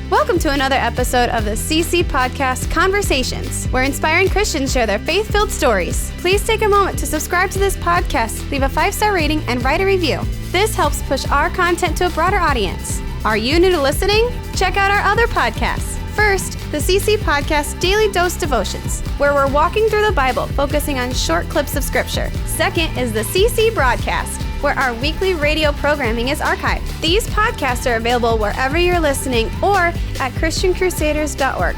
Welcome to another episode of the CC Podcast Conversations, where inspiring Christians share their faith-filled stories. Please take a moment to subscribe to this podcast, leave a 5-star rating, and write a review. This helps push our content to a broader audience. Are you new to listening? Check out our other podcasts. First, the CC Podcast Daily Dose Devotions, where we're walking through the Bible, focusing on short clips of Scripture. Second is the CC Broadcast, where our weekly radio programming is archived. These podcasts are available wherever you're listening or at ChristianCrusaders.org.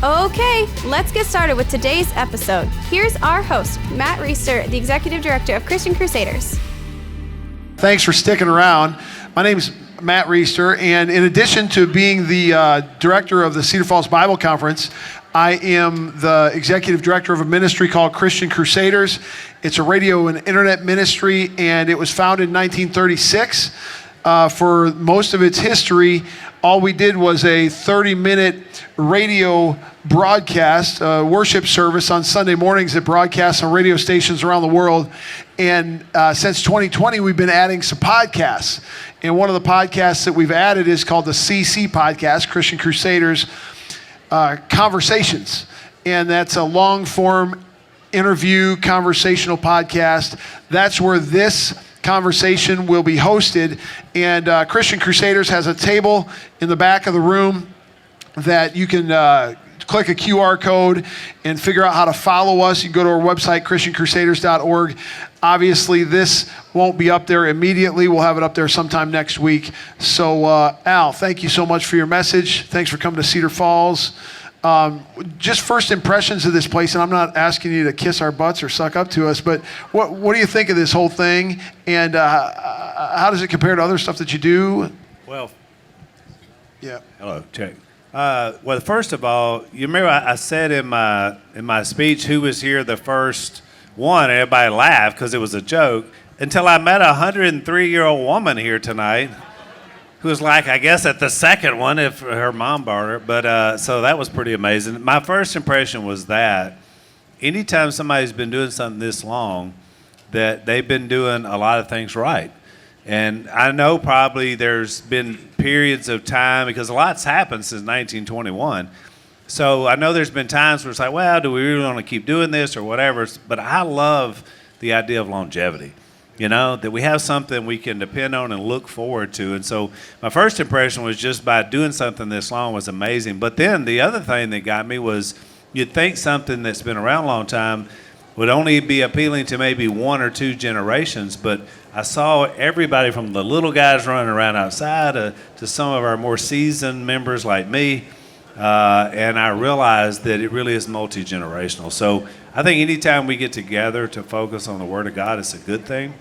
Okay, let's get started with today's episode. Here's our host, Matt Reisetter, the Executive Director of Christian Crusaders. Thanks for sticking around. My name's Matt Reisetter, and in addition to being the director of the Cedar Falls Bible Conference, I am the executive director of a ministry called Christian Crusaders. It's a radio and internet ministry, and it was founded in 1936. For most of its history, all we did was a 30-minute radio broadcast, worship service on Sunday mornings that broadcasts on radio stations around the world. And since 2020, we've been adding some podcasts. And one of the podcasts that we've added is called the CC Podcast, Christian Crusaders Conversations. And that's a long-form interview conversational podcast. That's where this conversation will be hosted. And Christian Crusaders has a table in the back of the room that you can click a QR code and figure out how to follow us. You can go to our website, ChristianCrusaders.org. Obviously, this won't be up there immediately. We'll have it up there sometime next week. So, Al, thank you so much for your message. Thanks for coming to Cedar Falls. Just first impressions of this place, and I'm not asking you to kiss our butts or suck up to us, but what do you think of this whole thing, and how does it compare to other stuff that you do? Well, yeah. Hello, check. Well, first of all, you remember I said in my speech who was here the first one, and everybody laughed because it was a joke, until I met a 103-year-old woman here tonight who was like, I guess, at the second one if her mom brought her. But so that was pretty amazing. My first impression was that anytime somebody's been doing something this long, that they've been doing a lot of things right. And I know probably there's been periods of time, because a lot's happened since 1921. So I know there's been times where it's like, well, do we really want to keep doing this or whatever? But I love the idea of longevity, you know, that we have something we can depend on and look forward to. And so my first impression was just by doing something this long was amazing. But then the other thing that got me was you'd think something that's been around a long time would only be appealing to maybe one or two generations, but I saw everybody from the little guys running around outside to some of our more seasoned members like me, and I realized that it really is multi-generational. So I think anytime we get together to focus on the Word of God, it's a good thing,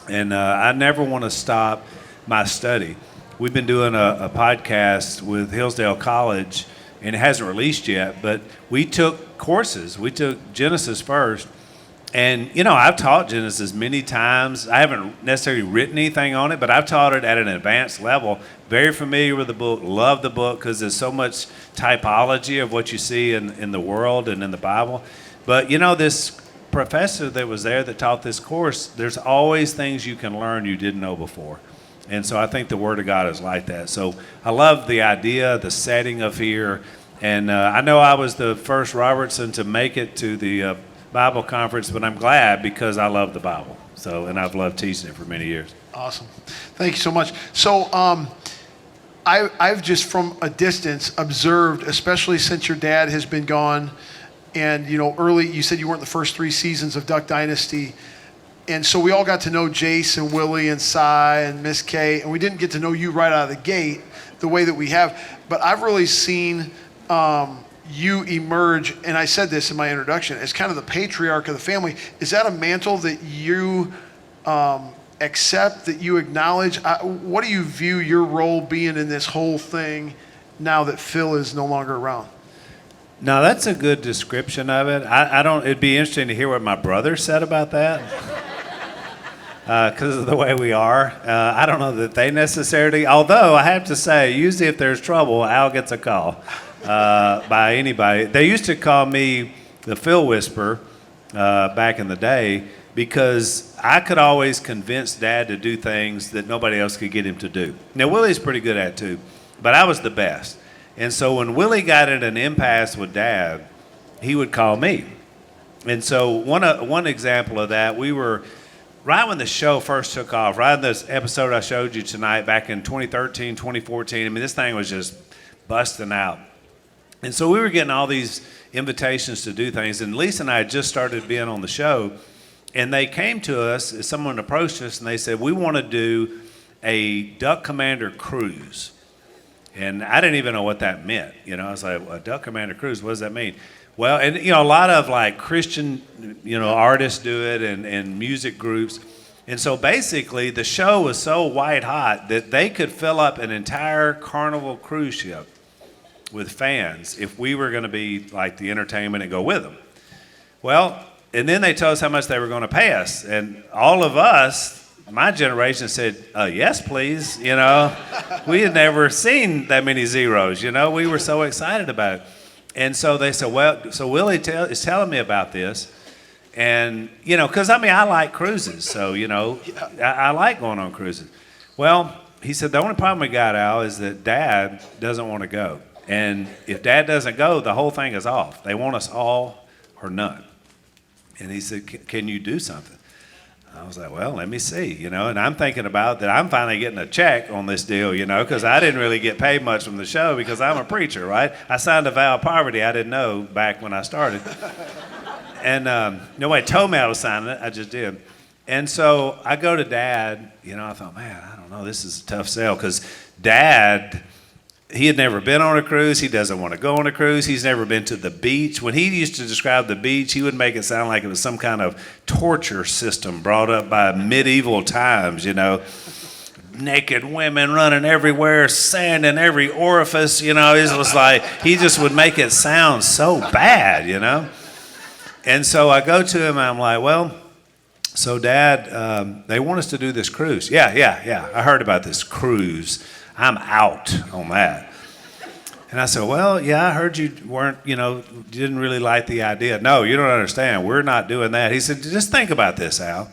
and I never want to stop my study. We've been doing a podcast with Hillsdale College, and it hasn't released yet, but we took courses. We took Genesis first. And, you know, I've taught Genesis many times. I haven't necessarily written anything on it, but I've taught it at an advanced level. Very familiar with the book, love the book because there's so much typology of what you see in the world and in the Bible. But, you know, this professor that was there that taught this course, there's always things you can learn you didn't know before. And so I think the Word of God is like that. So I love the idea, the setting of here. And I know I was the first Robertson to make it to the Bible conference, but I'm glad because I love the Bible. So, and I've loved teaching it for many years. Awesome. Thank you so much. So I've just from a distance observed, especially since your dad has been gone, and, you know, early, you said you weren't the first 3 seasons of Duck Dynasty. And so we all got to know Jace and Willie and Cy and Miss Kay, and we didn't get to know you right out of the gate the way that we have. But I've really seen you emerge, and I said this in my introduction, as kind of the patriarch of the family. Is that a mantle that you accept, that you acknowledge? What do you view your role being in this whole thing now that Phil is no longer around? No, that's a good description of it. I don't. It'd be interesting to hear what my brother said about that, because of the way we are. I don't know that they necessarily. Although I have to say, usually if there's trouble, Al gets a call by anybody. They used to call me the Phil Whisperer back in the day because I could always convince Dad to do things that nobody else could get him to do. Now Willie's pretty good at it too, but I was the best. And so when Willie got in an impasse with Dad, he would call me. And so one example of that, we were right when the show first took off, right in this episode I showed you tonight back in 2013, 2014. I mean, this thing was just busting out. And so we were getting all these invitations to do things. And Lisa and I had just started being on the show. And they came to us, someone approached us, and they said, we want to do a Duck Commander cruise. And I didn't even know what that meant. You know, I was like, a Duck Commander cruise, what does that mean? Well, and you know, a lot of like Christian, you know, artists do it and music groups. And so basically the show was so white hot that they could fill up an entire Carnival cruise ship with fans if we were going to be like the entertainment and go with them. Well, and then they told us how much they were going to pay us. And all of us, my generation, said, yes, please. You know, we had never seen that many zeros. You know, we were so excited about it. And so they said, well, so Willie is telling me about this. And, you know, because, I mean, I like cruises. So, you know, I like going on cruises. Well, he said, the only problem we got, Al, is that Dad doesn't want to go. And if Dad doesn't go, the whole thing is off. They want us all or none. And he said, can you do something? I was like, well, let me see, you know. And I'm thinking about that I'm finally getting a check on this deal, you know, because I didn't really get paid much from the show because I'm a preacher, right? I signed a vow of poverty I didn't know back when I started. And nobody told me I was signing it. I just did. And so I go to Dad, you know, I thought, man, I don't know, this is a tough sell because Dad, he had never been on a cruise. He doesn't want to go on a cruise. He's never been to the beach. When he used to describe the beach, he would make it sound like it was some kind of torture system brought up by medieval times, you know. Naked women running everywhere, sand in every orifice, you know. It was like, he just would make it sound so bad, you know. And so I go to him and I'm like, well, so Dad, they want us to do this cruise. Yeah. I heard about this cruise. I'm out on that. And I said, well, yeah, I heard you weren't, you know, didn't really like the idea. No, you don't understand. We're not doing that. He said, just think about this, Al.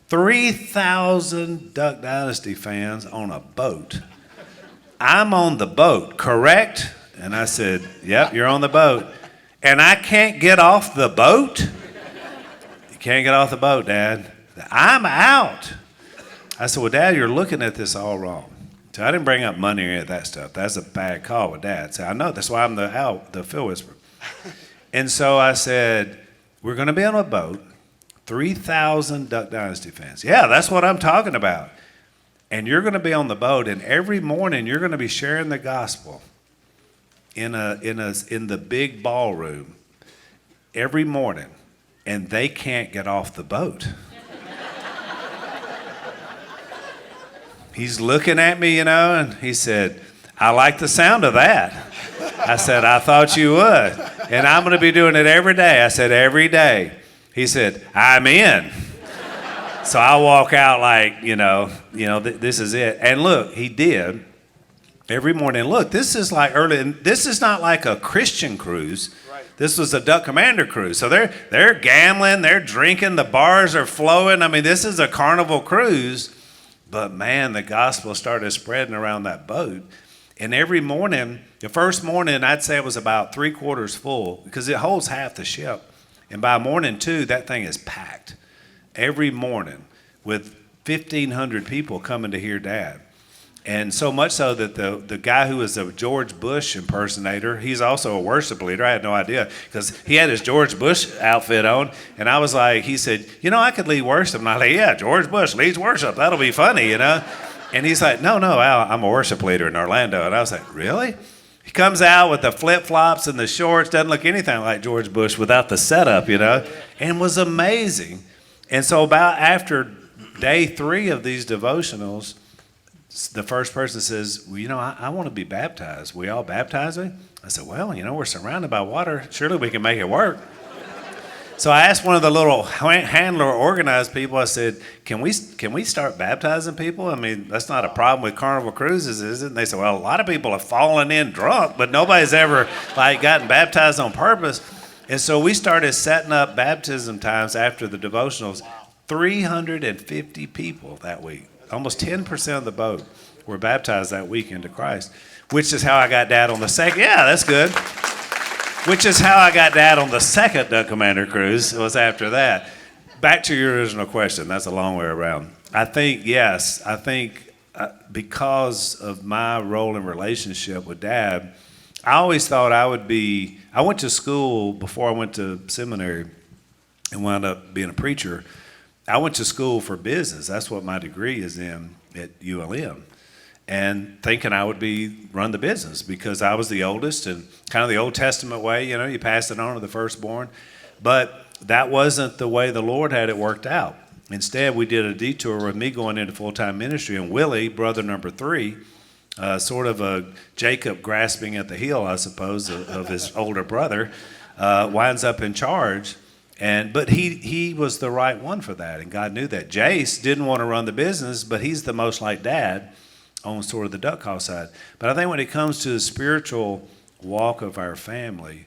3,000 Duck Dynasty fans on a boat. I'm on the boat, correct? And I said, yep, you're on the boat. And I can't get off the boat? You can't get off the boat, Dad. I'm out. I said, well, Dad, you're looking at this all wrong. So I didn't bring up money or any of that stuff. That's a bad call with Dad. So I know, that's why I'm the Phil Whisperer. And so I said, we're going to be on a boat, 3,000 Duck Dynasty fans. Yeah, that's what I'm talking about. And you're going to be on the boat, and every morning you're going to be sharing the gospel in the big ballroom every morning, and they can't get off the boat. He's looking at me, you know, and he said, I like the sound of that. I said, I thought you would. And I'm going to be doing it every day. I said, every day. He said, I'm in. So I walk out like, this is it. And look, he did. Every morning, look, this is like early, and this is not like a Christian cruise. Right. This was a Duck Commander cruise. So they're gambling, they're drinking, the bars are flowing. I mean, this is a Carnival cruise. But man, the gospel started spreading around that boat. And every morning, the first morning, I'd say it was about 3/4 full because it holds half the ship. And by morning 2, that thing is packed every morning with 1,500 people coming to hear Dad. And so much so that the guy who was a George Bush impersonator, he's also a worship leader. I had no idea because he had his George Bush outfit on. And I was like, he said, I could lead worship. And I was like, yeah, George Bush leads worship. That'll be funny, you know. And he's like, no, Al, I'm a worship leader in Orlando. And I was like, really? He comes out with the flip-flops and the shorts, doesn't look anything like George Bush without the setup, you know, and was amazing. And so about after day 3 of these devotionals, the first person says, well, I want to be baptized. We all baptize me? I said, well, we're surrounded by water. Surely we can make it work. So I asked one of the little handler organized people, I said, can we start baptizing people? I mean, that's not a problem with Carnival Cruises, is it? And they said, well, a lot of people have fallen in drunk, but nobody's ever gotten baptized on purpose. And so we started setting up baptism times after the devotionals. 350 people that week. Almost 10% of the boat were baptized that week into Christ. which is how I got Dad on the second. Yeah, that's good. Which is how I got Dad on the second Duck Commander cruise. It was after that. Back to your original question. That's a long way around. I think, yes, because of my role and relationship with Dad, I always thought I went to school before I went to seminary and wound up being a preacher. I went to school for business. That's what my degree is in at ULM. And thinking I would run the business because I was the oldest and kind of the Old Testament way, you pass it on to the firstborn. But that wasn't the way the Lord had it worked out. Instead, we did a detour with me going into full-time ministry, and Willie, brother number 3, sort of a Jacob grasping at the heel, I suppose, of his older brother, winds up in charge. But he was the right one for that, and God knew that. Jace didn't want to run the business, but he's the most like Dad on sort of the duck call side. But I think when it comes to the spiritual walk of our family,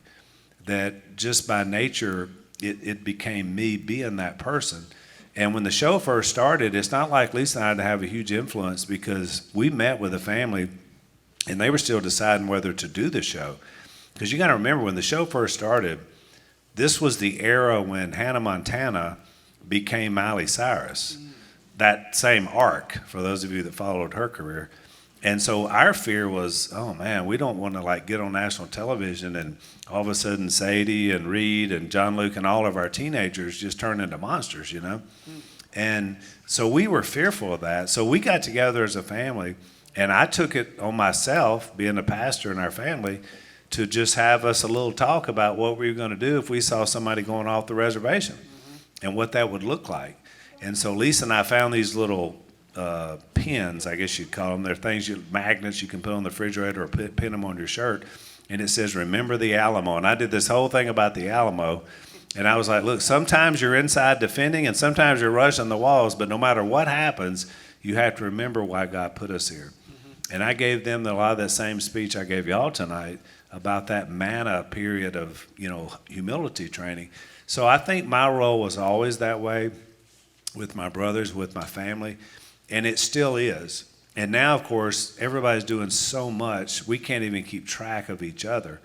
that just by nature, it became me being that person. And when the show first started, it's not like Lisa and I had to have a huge influence because we met with a family and they were still deciding whether to do the show. Because you got to remember, when the show first started, this was the era when Hannah Montana became Miley Cyrus. That same arc, for those of you that followed her career. And so our fear was, oh man, we don't want to get on national television and all of a sudden Sadie and Reed and John Luke and all of our teenagers just turn into monsters, And so we were fearful of that. So we got together as a family, and I took it on myself, being a pastor in our family, to just have us a little talk about what we were going to do if we saw somebody going off the reservation and what that would look like. And so Lisa and I found these little pins, I guess you'd call them. They're things, magnets you can put on the refrigerator or pin them on your shirt. And it says, remember the Alamo. And I did this whole thing about the Alamo. And I was like, look, sometimes you're inside defending and sometimes you're rushing the walls. But no matter what happens, you have to remember why God put us here. And I gave them a lot of that same speech I gave y'all tonight about that manna period of, humility training. So I think my role was always that way with my brothers, with my family, and it still is. And now, of course, everybody's doing so much, we can't even keep track of each other.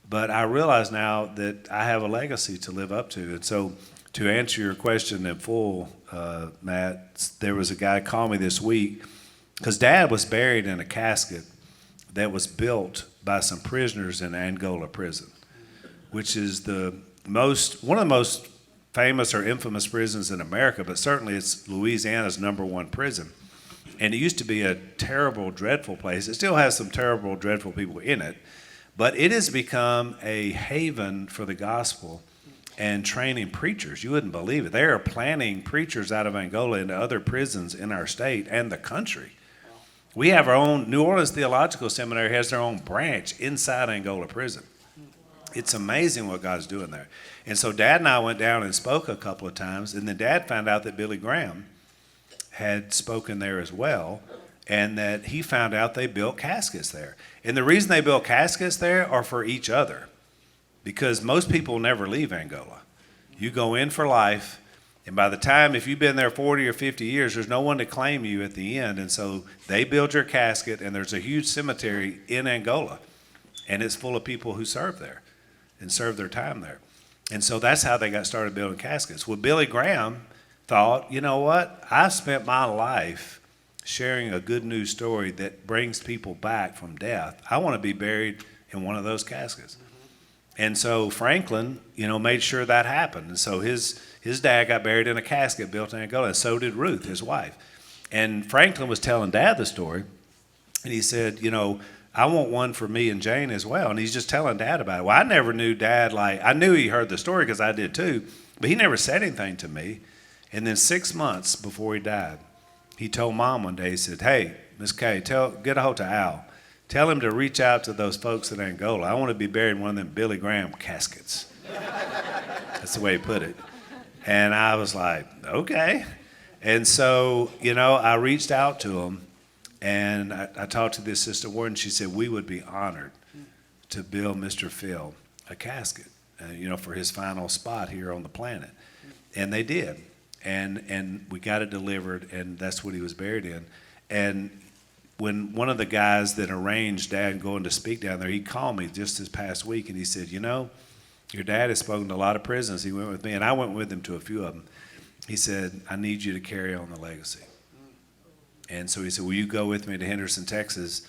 But I realize now that I have a legacy to live up to. And so to answer your question in full, Matt, there was a guy called me this week because Dad was buried in a casket that was built by some prisoners in Angola prison, which is one of the most famous or infamous prisons in America, but certainly it's Louisiana's #1 prison. And it used to be a terrible, dreadful place. It still has some terrible, dreadful people in it, but it has become a haven for the gospel and training preachers. You wouldn't believe it. They are planting preachers out of Angola into other prisons in our state and the country. We have our own, New Orleans Theological Seminary has their own branch inside Angola prison. It's amazing what God's doing there. And so Dad and I went down and spoke a couple of times, and then Dad found out that Billy Graham had spoken there as well, and that he found out they built caskets there. And the reason they built caskets there are for each other, because most people never leave Angola. You go in for life, and by the time, if you've been there 40 or 50 years, there's no one to claim you at the end. And so they build your casket, and there's a huge cemetery in Angola, and it's full of people who serve there and serve their time there. And so that's how they got started building caskets. Well, Billy Graham thought, you know what? I've spent my life sharing a good news story that brings people back from death. I want to be buried in one of those caskets. And so Franklin, made sure that happened. And so his dad got buried in a casket built in Angola, and so did Ruth, his wife. And Franklin was telling Dad the story, and he said, I want one for me and Jane as well. And he's just telling Dad about it. Well, I never knew Dad, I knew he heard the story because I did too, but he never said anything to me. And then 6 months before he died, he told Mom one day, he said, hey, Miss Kay, get a hold of Al. Tell him to reach out to those folks in Angola. I want to be buried in one of them Billy Graham caskets. That's the way he put it. And I was like, okay. And so, I reached out to him. And I talked to the assistant warden. She said, we would be honored to build Mr. Phil a casket, for his final spot here on the planet. And they did. And we got it delivered, and that's what he was buried in. And when one of the guys that arranged Dad going to speak down there, he called me just this past week, and he said, you know, your dad has spoken to a lot of prisons. He went with me, and I went with him to a few of them. He said, I need you to carry on the legacy. And so he said, will you go with me to Henderson, Texas?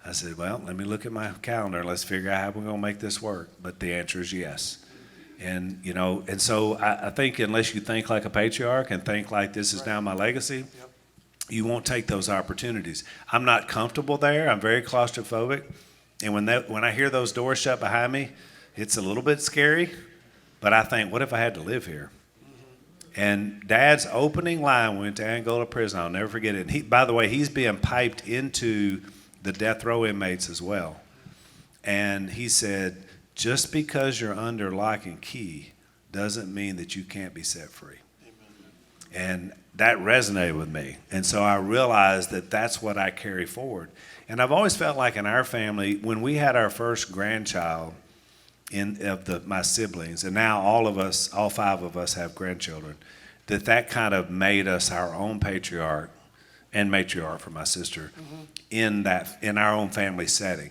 I said, well, let me look at my calendar. Let's figure out how we're going to make this work. But the answer is yes. And, you know, and so I think unless you think like a patriarch and think like this is now my legacy, you won't take those opportunities. I'm not comfortable there. I'm very claustrophobic. And when I hear those doors shut behind me, it's a little bit scary. But I think, what if I had to live here? And Dad's opening line went to Angola prison. I'll never forget it. And by the way, he's being piped into the death row inmates as well. And he said, just because you're under lock and key doesn't mean that you can't be set free. Amen. And that resonated with me. And so I realized that that's what I carry forward. And I've always felt like in our family, when we had our first grandchild my siblings, and now all of us, all 5 of us have grandchildren, that kind of made us our own patriarch and matriarch for my sister in our own family setting.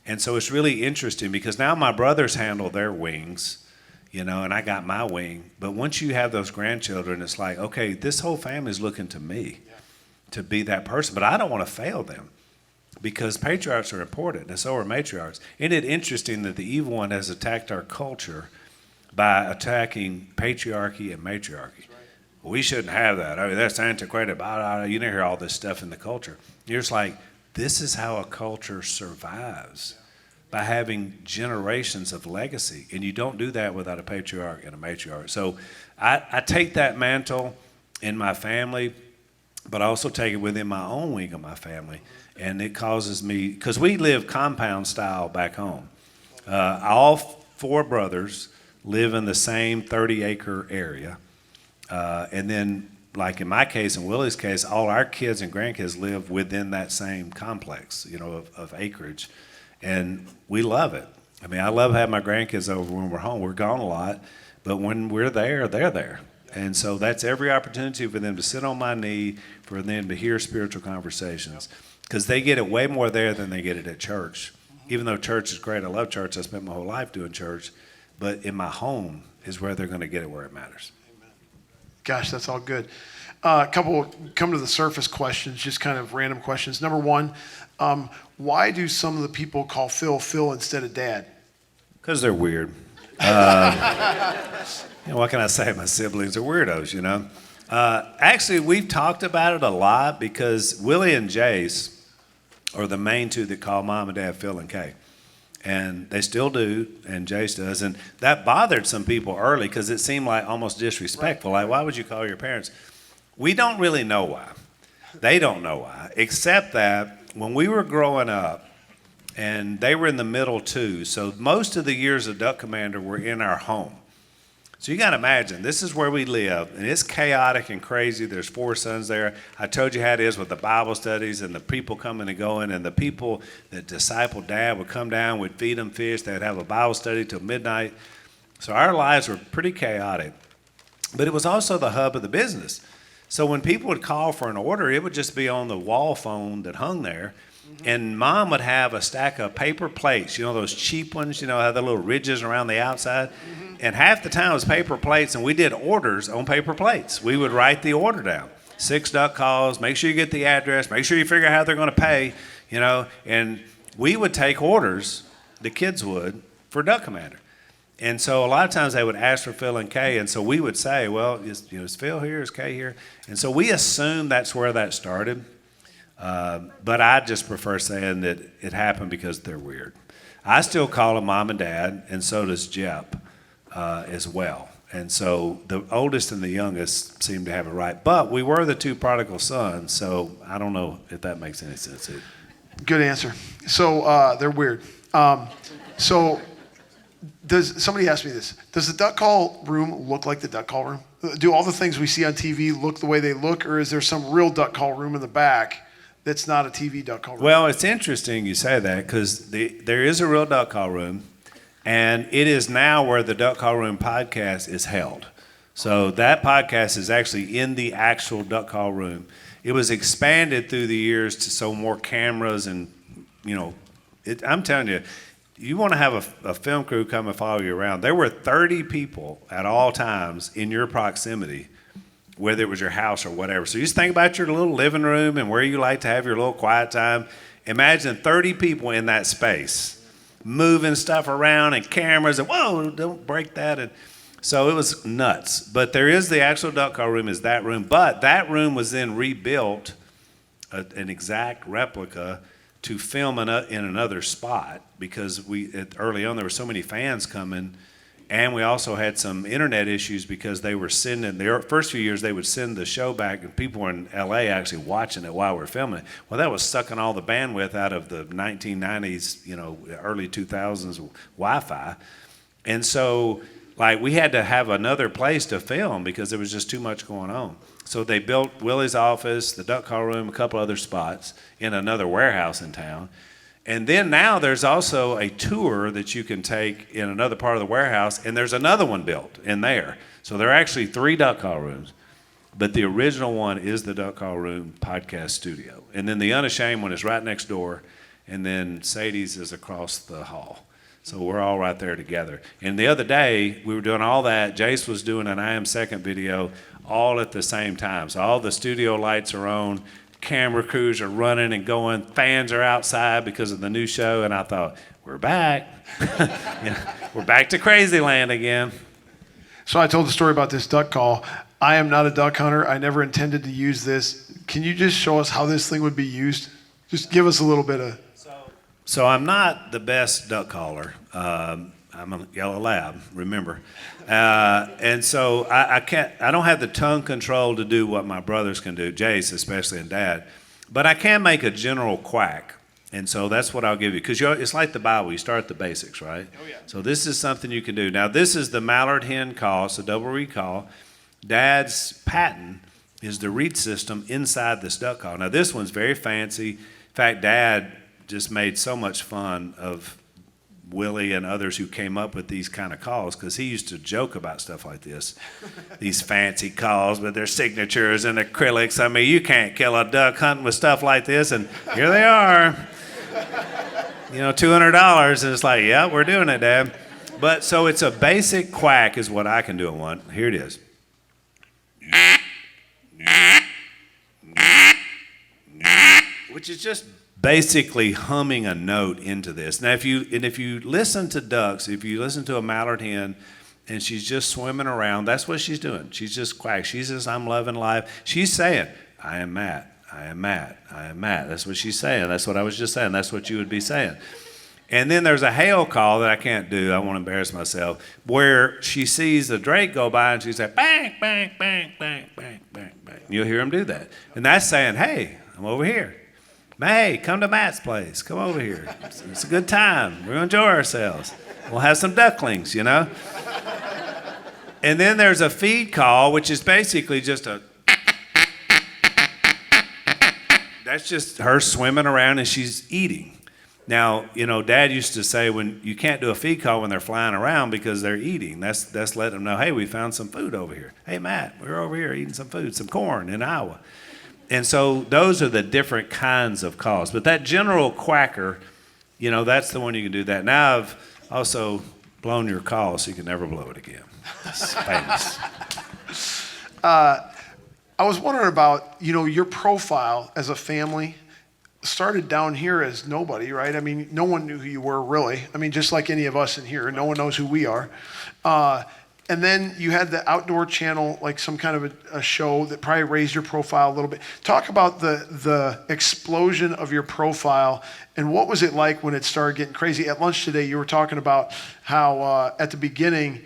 And so it's really interesting because now my brothers handle their wings, you know, and I got my wing. But once you have those grandchildren, it's like, okay, this whole family is looking to me to be that person. But I don't want to fail them because patriarchs are important, and so are matriarchs. Isn't it interesting that the evil one has attacked our culture by attacking patriarchy and matriarchy? Well, we shouldn't have that. I mean, that's antiquated. You never hear all this stuff in the culture. You're just like, this is how a culture survives, by having generations of legacy. And you don't do that without a patriarch and a matriarch. So I take that mantle in my family, but I also take it within my own wing of my family. And it causes me, because we live compound style back home. All 4 brothers live in the same 30-acre area. And then, like in my case and Willie's case, all our kids and grandkids live within that same complex, you know, of acreage. And we love it. I mean, I love having my grandkids over when we're home. We're gone a lot, but when we're there, they're there. And so that's every opportunity for them to sit on my knee, for them to hear spiritual conversations. Because they get it way more there than they get it at church. Even though church is great, I love church, I spent my whole life doing church, but in my home is where they're going to get it where it matters. Amen. Gosh, that's all good. A couple come to the surface questions, just kind of random questions. Number 1, why do some of the people call Phil instead of Dad? Because they're weird. What can I say? My siblings are weirdos, you know. Actually, we've talked about it a lot because Willie and Jace are the main 2 that call Mom and Dad Phil and Kay. And they still do, and Jace does. And that bothered some people early because it seemed like almost disrespectful. Like, why would you call your parents? We don't really know why. They don't know why, except that when we were growing up, and they were in the middle too, so most of the years of Duck Commander were in our home. So you got to imagine, this is where we live, and it's chaotic and crazy. There's 4 sons there. I told you how it is with the Bible studies and the people coming and going, and the people that discipled Dad would come down, would feed them fish. They'd have a Bible study till midnight. So our lives were pretty chaotic, but it was also the hub of the business. So when people would call for an order, it would just be on the wall phone that hung there. And Mom would have a stack of paper plates, you know, those cheap ones, you know, have the little ridges around the outside. And half the time it was paper plates, and we did orders on paper plates. We would write the order down. 6 duck calls, make sure you get the address, make sure you figure out how they're going to pay, you know. And we would take orders, the kids would, for Duck Commander. And so a lot of times they would ask for Phil and Kay, and so we would say, well, is Phil here, is Kay here? And so we assume that's where that started. But I just prefer saying that it happened because they're weird. I still call them Mom and Dad, and so does Jep as well. And so the oldest and the youngest seem to have it right. But we were the 2 prodigal sons, so I don't know if that makes any sense. Good answer. So they're weird. So somebody asked me this. Does the duck call room look like the duck call room? Do all the things we see on TV look the way they look, or is there some real duck call room in the back that's not a TV duck call room? Well, it's interesting you say that because there is a real duck call room, and it is now where the Duck Call Room podcast is held. So that podcast is actually in the actual duck call room. it was expanded through the years to so more cameras and, I'm telling you, you want to have a film crew come and follow you around. There were 30 people at all times in your proximity, whether it was your house or whatever. So you just think about your little living room and where you like to have your little quiet time. Imagine 30 people in that space, moving stuff around and cameras and, whoa, don't break that. And so it was nuts. But there is the actual duck call room is that room. But that room was then rebuilt, an exact replica, to film in another spot because early on there were so many fans coming, and we also had some internet issues because they were sending the first few years they would send the show back and people were in LA actually watching it while we were filming it. Well, that was sucking all the bandwidth out of the 1990s, early 2000s Wi-Fi, and so we had to have another place to film because there was just too much going on. So they built Willie's office, the duck call room, a couple other spots in another warehouse in town. And then now there's also a tour that you can take in another part of the warehouse, and there's another one built in there. So there are actually 3 duck call rooms, but the original one is the Duck Call Room podcast studio. And then the Unashamed one is right next door, and then Sadie's is across the hall. So we're all right there together. And the other day, we were doing all that. Jace was doing an I Am Second video all at the same time. So all the studio lights are on, camera crews are running and going, fans are outside because of the new show. And I thought, we're back. We're back to Crazy Land again. So I told the story about this duck call. I am not a duck hunter. I never intended to use this. Can you just show us how this thing would be used? Just give us a little bit of... So I'm not the best duck caller. I'm a yellow lab, remember. And so I don't have the tongue control to do what my brothers can do, Jace especially and Dad. But I can make a general quack. And so that's what I'll give you. Because it's like the Bible. You start at the basics, right? Oh, yeah. So this is something you can do. Now, this is the mallard hen call. It's a double reed call. Dad's patent is the reed system inside this duck call. Now, this one's very fancy. In fact, Dad just made so much fun of Willie and others who came up with these kind of calls because he used to joke about stuff like this. These fancy calls with their signatures and acrylics. I mean, you can't kill a duck hunting with stuff like this, and here they are. $200, and it's like, yeah, we're doing it, Dad. But so it's a basic quack is what I can do in one. Here it is. Which is just basically humming a note into this. Now, if you listen to ducks, if you listen to a mallard hen, and she's just swimming around, that's what she's doing. She's just quack. She says, I'm loving life. She's saying, I am Matt. I am Matt. I am Matt. That's what she's saying. That's what I was just saying. That's what you would be saying. And then there's a hail call that I can't do. I won't embarrass myself, where she sees the drake go by and she's like, bang, bang, bang, bang, bang, bang, bang. You'll hear him do that. And that's saying, hey, I'm over here. Hey, come to Matt's place. Come over here. It's a good time. We're going to enjoy ourselves. We'll have some ducklings, And then there's a feed call, which is basically just that's just her swimming around and she's eating. Now, Dad used to say when you can't do a feed call when they're flying around because they're eating. That's letting them know, hey, we found some food over here. Hey, Matt, we're over here eating some food, some corn in Iowa. And so those are the different kinds of calls. But that general quacker, that's the one you can do that. Now I've also blown your call so you can never blow it again. It's famous. I was wondering about, your profile as a family started down here as nobody, right? I mean, no one knew who you were really. I mean, just like any of us in here, no one knows who we are. And then you had the outdoor channel, like some kind of a show that probably raised your profile a little bit. Talk about the explosion of your profile and what was it like when it started getting crazy? At lunch today, you were talking about how at the beginning,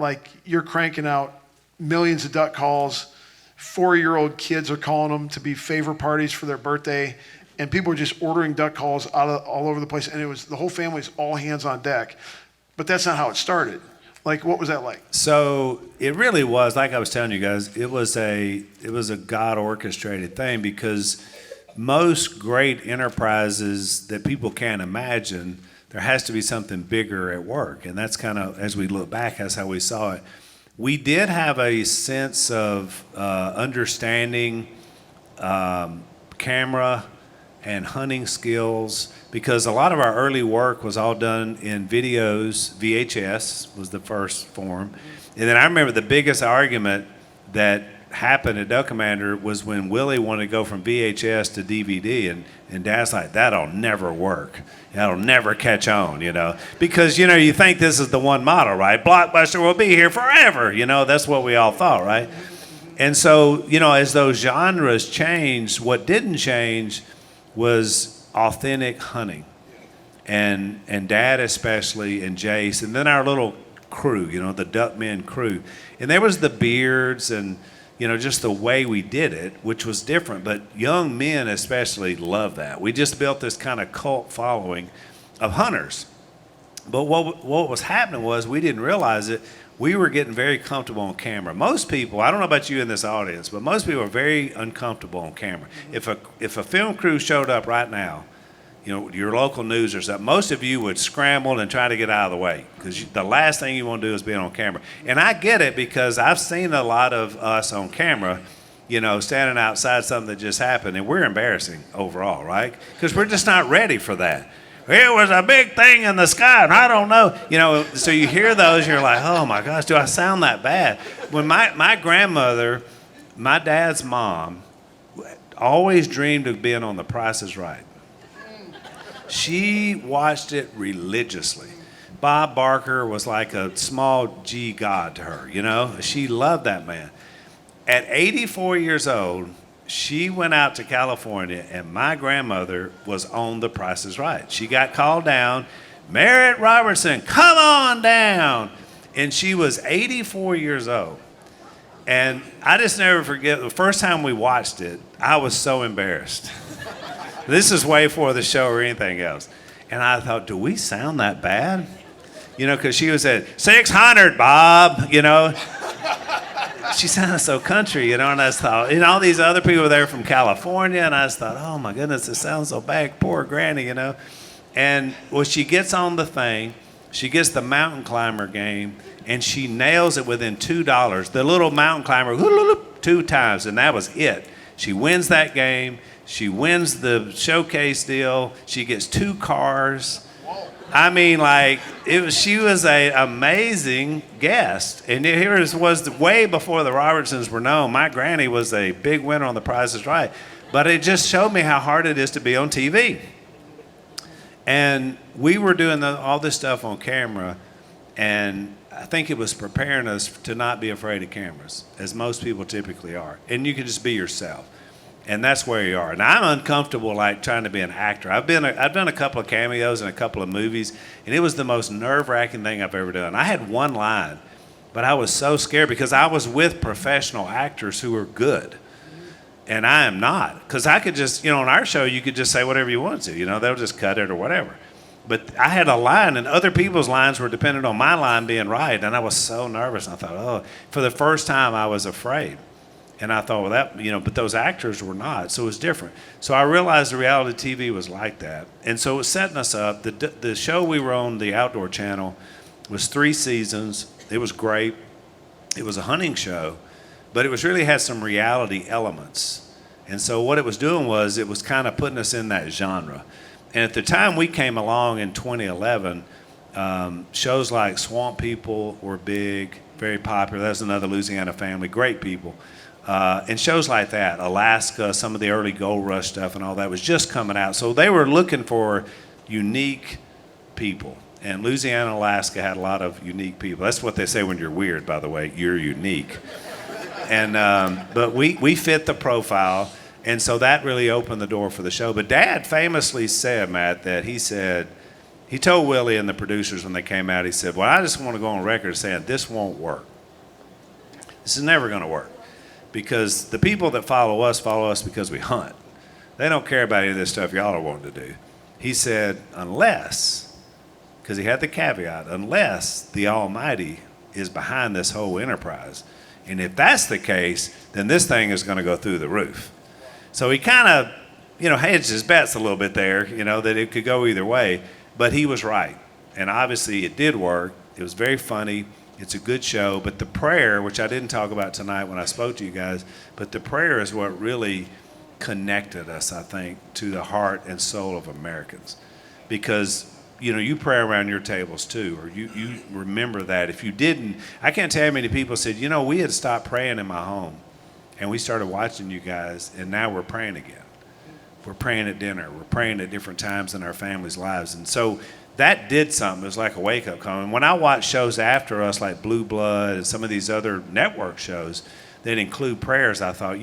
like you're cranking out millions of duck calls. 4-year-old kids are calling them to be favor parties for their birthday. And people are just ordering duck calls all over the place. And it was the whole family's all hands on deck. But that's not how it started. Like, what was that like? So it really was, like I was telling you guys, it was a God orchestrated thing because most great enterprises that people can't imagine, there has to be something bigger at work. And that's kind of, as we look back, that's how we saw it. We did have a sense of understanding camera and hunting skills, because a lot of our early work was all done in videos. VHS was the first form. And then I remember the biggest argument that happened at Duck Commander was when Willie wanted to go from VHS to DVD, and Dad's like, that'll never work. That'll never catch on, because, you think this is the one model, right? Blockbuster will be here forever. That's what we all thought, right? And so, as those genres changed, what didn't change was authentic hunting. And Dad especially, and Jace, and then our little crew, the Duckmen crew. And there was the beards and, just the way we did it, which was different. But young men especially loved that. We just built this kind of cult following of hunters. But what was happening was, we didn't realize it, we were getting very comfortable on camera. Most people, I don't know about you in this audience, but most people are very uncomfortable on camera. If a film crew showed up right now, your local news or something, most of you would scramble and try to get out of the way, because the last thing you want to do is be on camera. And I get it, because I've seen a lot of us on camera, standing outside something that just happened, and we're embarrassing overall, right? Because we're just not ready for that. It was a big thing in the sky, and I don't know. So you hear those, you're like, oh my gosh, do I sound that bad? When my grandmother, my dad's mom, always dreamed of being on The Price is Right. She watched it religiously. Bob Barker was like a small G god to her, She loved that man. At 84 years old, she went out to California, and my grandmother was on The Price is Right. She got called down. Merritt Robertson, come on down. And she was 84 years old. And I just never forget, the first time we watched it, I was so embarrassed. This is way before the show or anything else. And I thought, do we sound that bad? Because she was at 600, Bob, She sounded so country, and I just thought, all these other people were there from California, and I just thought, oh my goodness, it sounds so bad, poor Granny, And well, she gets on the thing, she gets the mountain climber game, and she nails it within $2. The little mountain climber, 2 times, and that was it. She wins that game. She wins the showcase deal. She gets 2 cars. I mean, she was an amazing guest. And here was way before the Robertsons were known. My granny was a big winner on The Price is Right. But it just showed me how hard it is to be on TV. And we were doing all this stuff on camera, and I think it was preparing us to not be afraid of cameras, as most people typically are. And you can just be yourself. And that's where you are. And I'm uncomfortable trying to be an actor. I've done a couple of cameos in a couple of movies, and it was the most nerve-wracking thing I've ever done. I had one line, but I was so scared because I was with professional actors who were good. And I am not. Because I could just, on our show, you could just say whatever you want to. They'll just cut it or whatever. But I had a line, and other people's lines were dependent on my line being right. And I was so nervous. And I thought, for the first time, I was afraid. And I thought, but those actors were not, so it was different. So I realized the reality TV was like that. And so it was setting us up. The show we were on, the Outdoor Channel, was 3 seasons. It was great. It was a hunting show, but it really had some reality elements. And so what it was doing was it was kind of putting us in that genre. And at the time we came along in 2011, shows like Swamp People were big, very popular. That's another Louisiana family, great people. And shows like that, Alaska, some of the early gold rush stuff and all that was just coming out. So they were looking for unique people. And Louisiana and Alaska had a lot of unique people. That's what they say when you're weird, by the way. You're unique. And but we fit the profile. And so that really opened the door for the show. But Dad famously said, Matt, that he told Willie and the producers when they came out, he said, well, I just want to go on record saying this won't work. This is never going to work. Because the people that follow us because we hunt. They don't care about any of this stuff y'all are wanting to do. He said, unless, because he had the caveat, unless the Almighty is behind this whole enterprise. And if that's the case, then this thing is going to go through the roof. So he kind of, hedged his bets a little bit there, that it could go either way. But he was right. And obviously it did work. It was very funny. It's a good show, but the prayer, which I didn't talk about tonight when I spoke to you guys, but the prayer is what really connected us, I think, to the heart and soul of Americans. Because, you pray around your tables too, or you remember that. If you didn't, I can't tell you how many people said, we had stopped praying in my home, and we started watching you guys, and now we're praying again. We're praying at dinner. We're praying at different times in our families' lives. And so that did something. It was like a wake-up call. And when I watch shows after us, like Blue Blood and some of these other network shows that include prayers, I thought,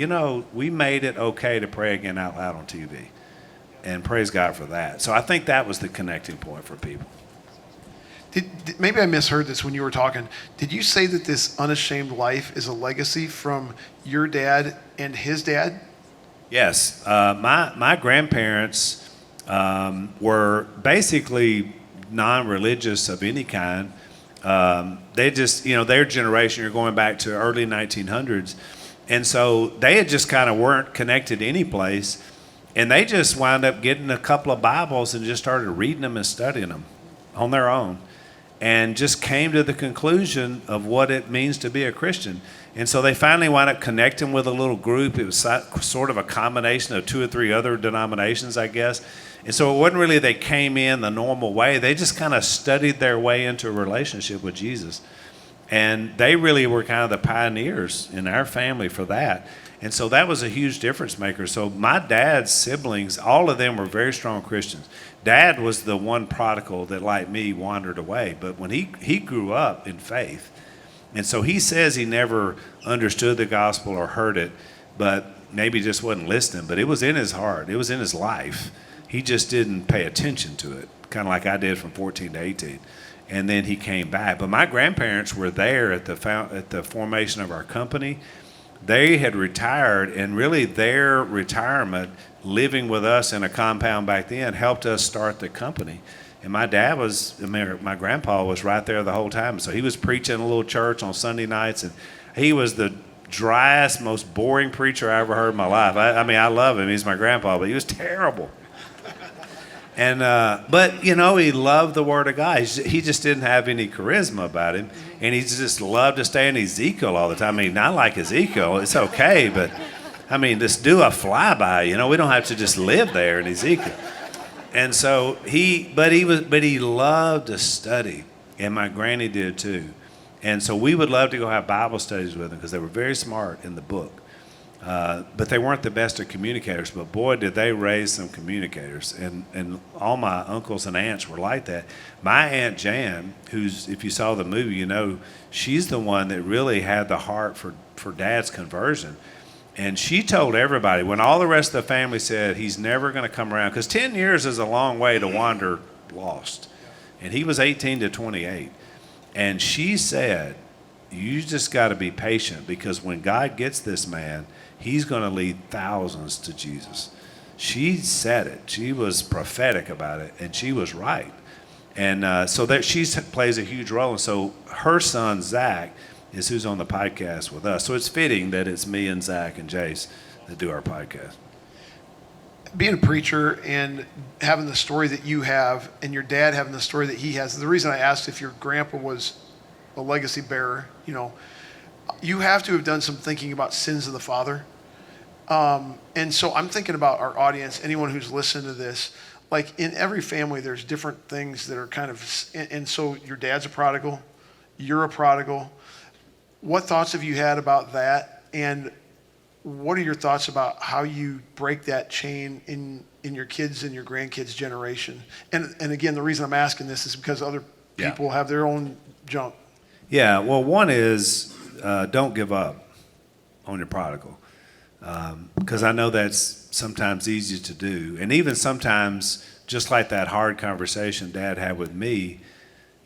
we made it okay to pray again out loud on TV. And praise God for that. So I think that was the connecting point for people. Maybe I misheard this when you were talking. Did you say that this Unashamed life is a legacy from your dad and his dad? Yes. My grandparents were basically non-religious of any kind. They just, their generation, you're going back to early 1900s. And so they had just kind of weren't connected to any place. And they just wound up getting a couple of Bibles and just started reading them and studying them on their own. And just came to the conclusion of what it means to be a Christian. And so they finally wound up connecting with a little group. It was sort of a combination of 2 or 3 other denominations, I guess. And so it wasn't really they came in the normal way. They just kind of studied their way into a relationship with Jesus. And they really were kind of the pioneers in our family for that. And so that was a huge difference maker. So my dad's siblings, all of them were very strong Christians. Dad was the one prodigal that, like me, wandered away. But when he grew up in faith, and so he says he never understood the gospel or heard it, but maybe just wasn't listening. But it was in his heart. It was in his life. He just didn't pay attention to it, kind of like I did from 14 to 18. And then he came back. But my grandparents were there at the formation of our company. They had retired, and really their retirement, living with us in a compound back then, helped us start the company. And my grandpa was right there the whole time. So he was preaching a little church on Sunday nights, and he was the driest, most boring preacher I ever heard in my life. I love him. He's my grandpa, but he was terrible. And but he loved the Word of God. He just didn't have any charisma about him, and he just loved to stay in Ezekiel all the time. Not like Ezekiel, it's okay, but just do a flyby. We don't have to just live there in Ezekiel. And so he loved to study, and my granny did too. And so we would love to go have Bible studies with them because they were very smart in the book. But they weren't the best of communicators, but boy, did they raise some communicators. And all my uncles and aunts were like that. My Aunt Jan, who's, if you saw the movie, she's the one that really had the heart for Dad's conversion. And she told everybody, when all the rest of the family said he's never going to come around, because 10 years is a long way to wander lost. And he was 18 to 28. And she said, you just got to be patient, because when God gets this man, he's going to lead thousands to Jesus. She said it. She was prophetic about it, and she was right. And so that she plays a huge role. And so her son, Zach, is who's on the podcast with us. So it's fitting that it's me and Zach and Jace that do our podcast. Being a preacher and having the story that you have, and your dad having the story that he has, the reason I asked if your grandpa was a legacy bearer, you have to have done some thinking about sins of the father. And so I'm thinking about our audience, anyone who's listening to this, like in every family, there's different things that are kind of, and so your dad's a prodigal, you're a prodigal. What thoughts have you had about that? And what are your thoughts about how you break that chain in your kids and your grandkids' generation? And again, the reason I'm asking this is because other people have their own junk. Yeah, well, one is don't give up on your prodigal, because I know that's sometimes easy to do. And even sometimes, just like that hard conversation Dad had with me,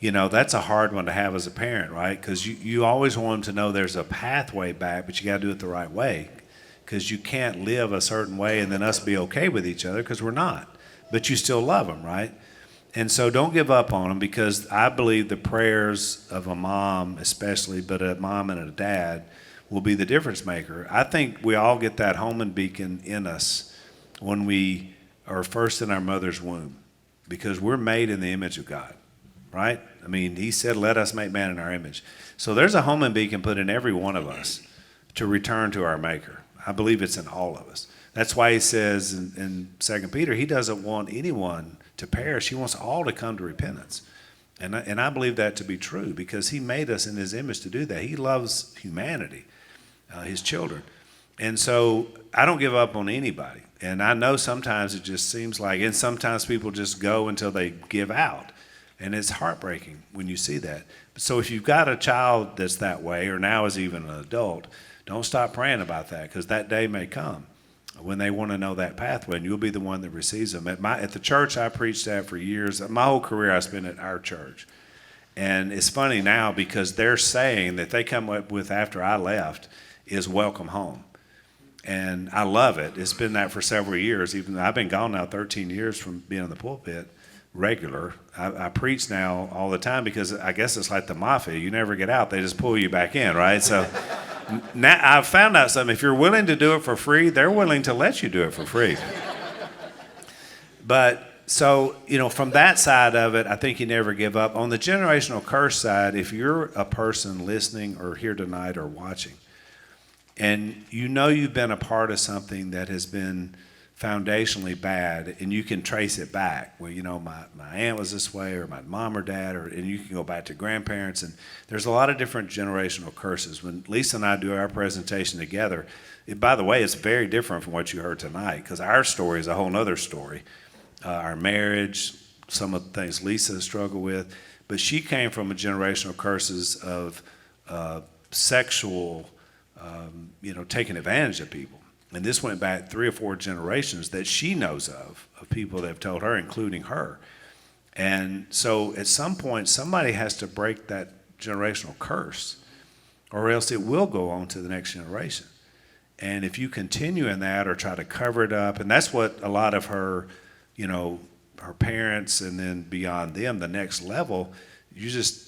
that's a hard one to have as a parent, right? Because you always want them to know there's a pathway back, but you got to do it the right way, because you can't live a certain way and then us be okay with each other, because we're not. But you still love them, right? And so don't give up on them, because I believe the prayers of a mom especially, but a mom and a dad, will be the difference maker. I think we all get that Holman beacon in us when we are first in our mother's womb, because we're made in the image of God, right? He said, let us make man in our image. So there's a Holman beacon put in every one of us to return to our maker. I believe it's in all of us. That's why he says in 2 Peter, he doesn't want anyone to perish. He wants all to come to repentance. And I believe that to be true because he made us in his image to do that. He loves humanity, his children. And so I don't give up on anybody. And I know sometimes it just seems like, and sometimes people just go until they give out. And it's heartbreaking when you see that. So if you've got a child that's that way, or now is even an adult, don't stop praying about that because that day may come when they want to know that pathway, and you'll be the one that receives them. At the church, I preached that for years. My whole career I spent at our church. And it's funny now because they're saying that they come up with after I left is welcome home. And I love it. It's been that for several years. Even I've been gone now 13 years from being in the pulpit regular. I preach now all the time because I guess it's like the mafia. You never get out. They just pull you back in, right? So now I've found out something. If you're willing to do it for free, they're willing to let you do it for free. But so, from that side of it, I think you never give up. On the generational curse side, if you're a person listening or here tonight or watching, and you've been a part of something that has been foundationally bad, and you can trace it back. Well, my aunt was this way, or my mom or dad, and you can go back to grandparents, and there's a lot of different generational curses. When Lisa and I do our presentation together, by the way, it's very different from what you heard tonight, because our story is a whole nother story. Our marriage, some of the things Lisa struggled with, but she came from a generational curses of sexual, taking advantage of people. And this went back 3 or 4 generations that she knows of people that have told her, including her. And so at some point, somebody has to break that generational curse, or else it will go on to the next generation. And if you continue in that or try to cover it up, and that's what a lot of her, her parents and then beyond them, the next level,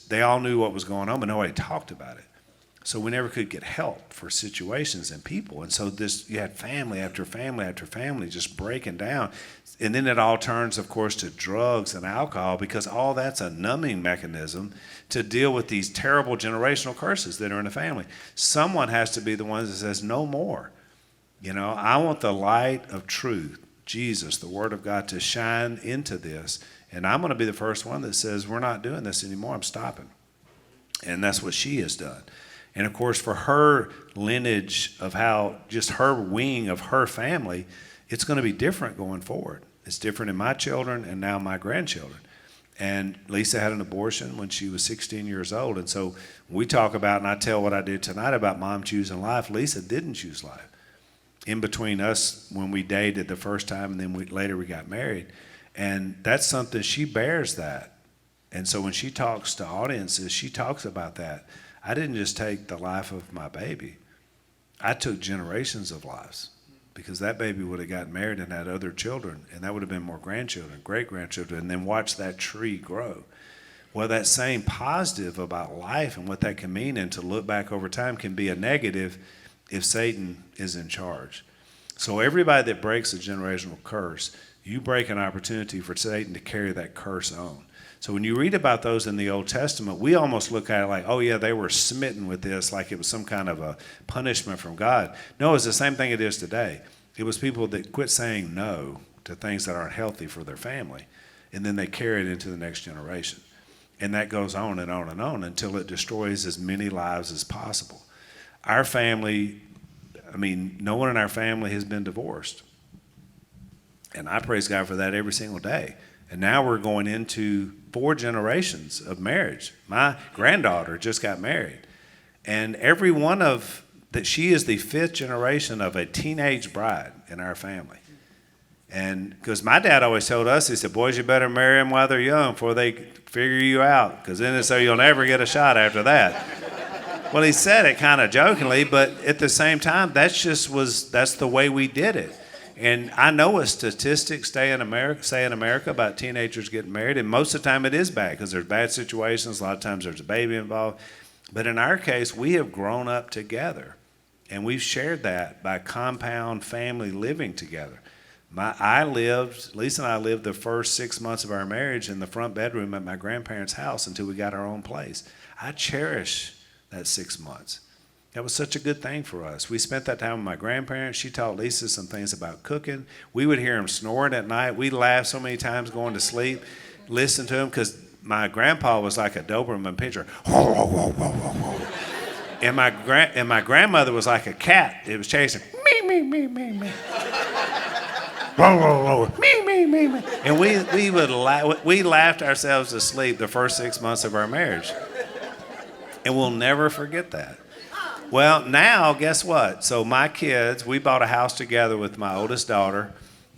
they all knew what was going on, but nobody talked about it. So we never could get help for situations and people. And so you had family after family after family just breaking down. And then it all turns, of course, to drugs and alcohol, because all that's a numbing mechanism to deal with these terrible generational curses that are in the family. Someone has to be the one that says, no more. I want the light of truth, Jesus, the Word of God, to shine into this. And I'm going to be the first one that says, we're not doing this anymore. I'm stopping. And that's what she has done. And of course, for her lineage of how just her wing of her family, it's going to be different going forward. It's different in my children and now my grandchildren. And Lisa had an abortion when she was 16 years old. And so we talk about, and I tell what I did tonight about mom choosing life. Lisa didn't choose life. In between us, when we dated the first time, and then later we got married. And that's something, she bears that. And so when she talks to audiences, she talks about that. I didn't just take the life of my baby. I took generations of lives, because that baby would have gotten married and had other children, and that would have been more grandchildren, great-grandchildren, and then watch that tree grow. Well, that same positive about life and what that can mean, and to look back over time, can be a negative if Satan is in charge. So everybody that breaks a generational curse, you break an opportunity for Satan to carry that curse on. So when you read about those in the Old Testament, we almost look at it like, oh yeah, they were smitten with this, like it was some kind of a punishment from God. No, it's the same thing it is today. It was people that quit saying no to things that aren't healthy for their family, and then they carry it into the next generation. And that goes on and on and on until it destroys as many lives as possible. Our family, no one in our family has been divorced. And I praise God for that every single day. And now we're going into 4 generations of marriage. My granddaughter just got married. And every one of that, she is the 5th generation of a teenage bride in our family. And because my dad always told us, he said, boys, you better marry them while they're young before they figure you out, because then it's so you'll never get a shot after that. Well, he said it kind of jokingly, but at the same time, that's the way we did it. And I know a statistic say in America about teenagers getting married, and most of the time it is bad because there's bad situations. A lot of times there's a baby involved. But in our case, we have grown up together, and we've shared that by compound family living together. Lisa and I lived the first 6 months of our marriage in the front bedroom at my grandparents' house until we got our own place. I cherish that 6 months. That was such a good thing for us. We spent that time with my grandparents. She taught Lisa some things about cooking. We would hear them snoring at night. We laughed so many times going to sleep, listen to them, because my grandpa was like a Doberman pinscher. And my grandmother was like a cat. It was chasing me. Me. And we laughed ourselves to sleep the first 6 months of our marriage. And we'll never forget that. Well, now, guess what? So my kids, we bought a house together with my oldest daughter,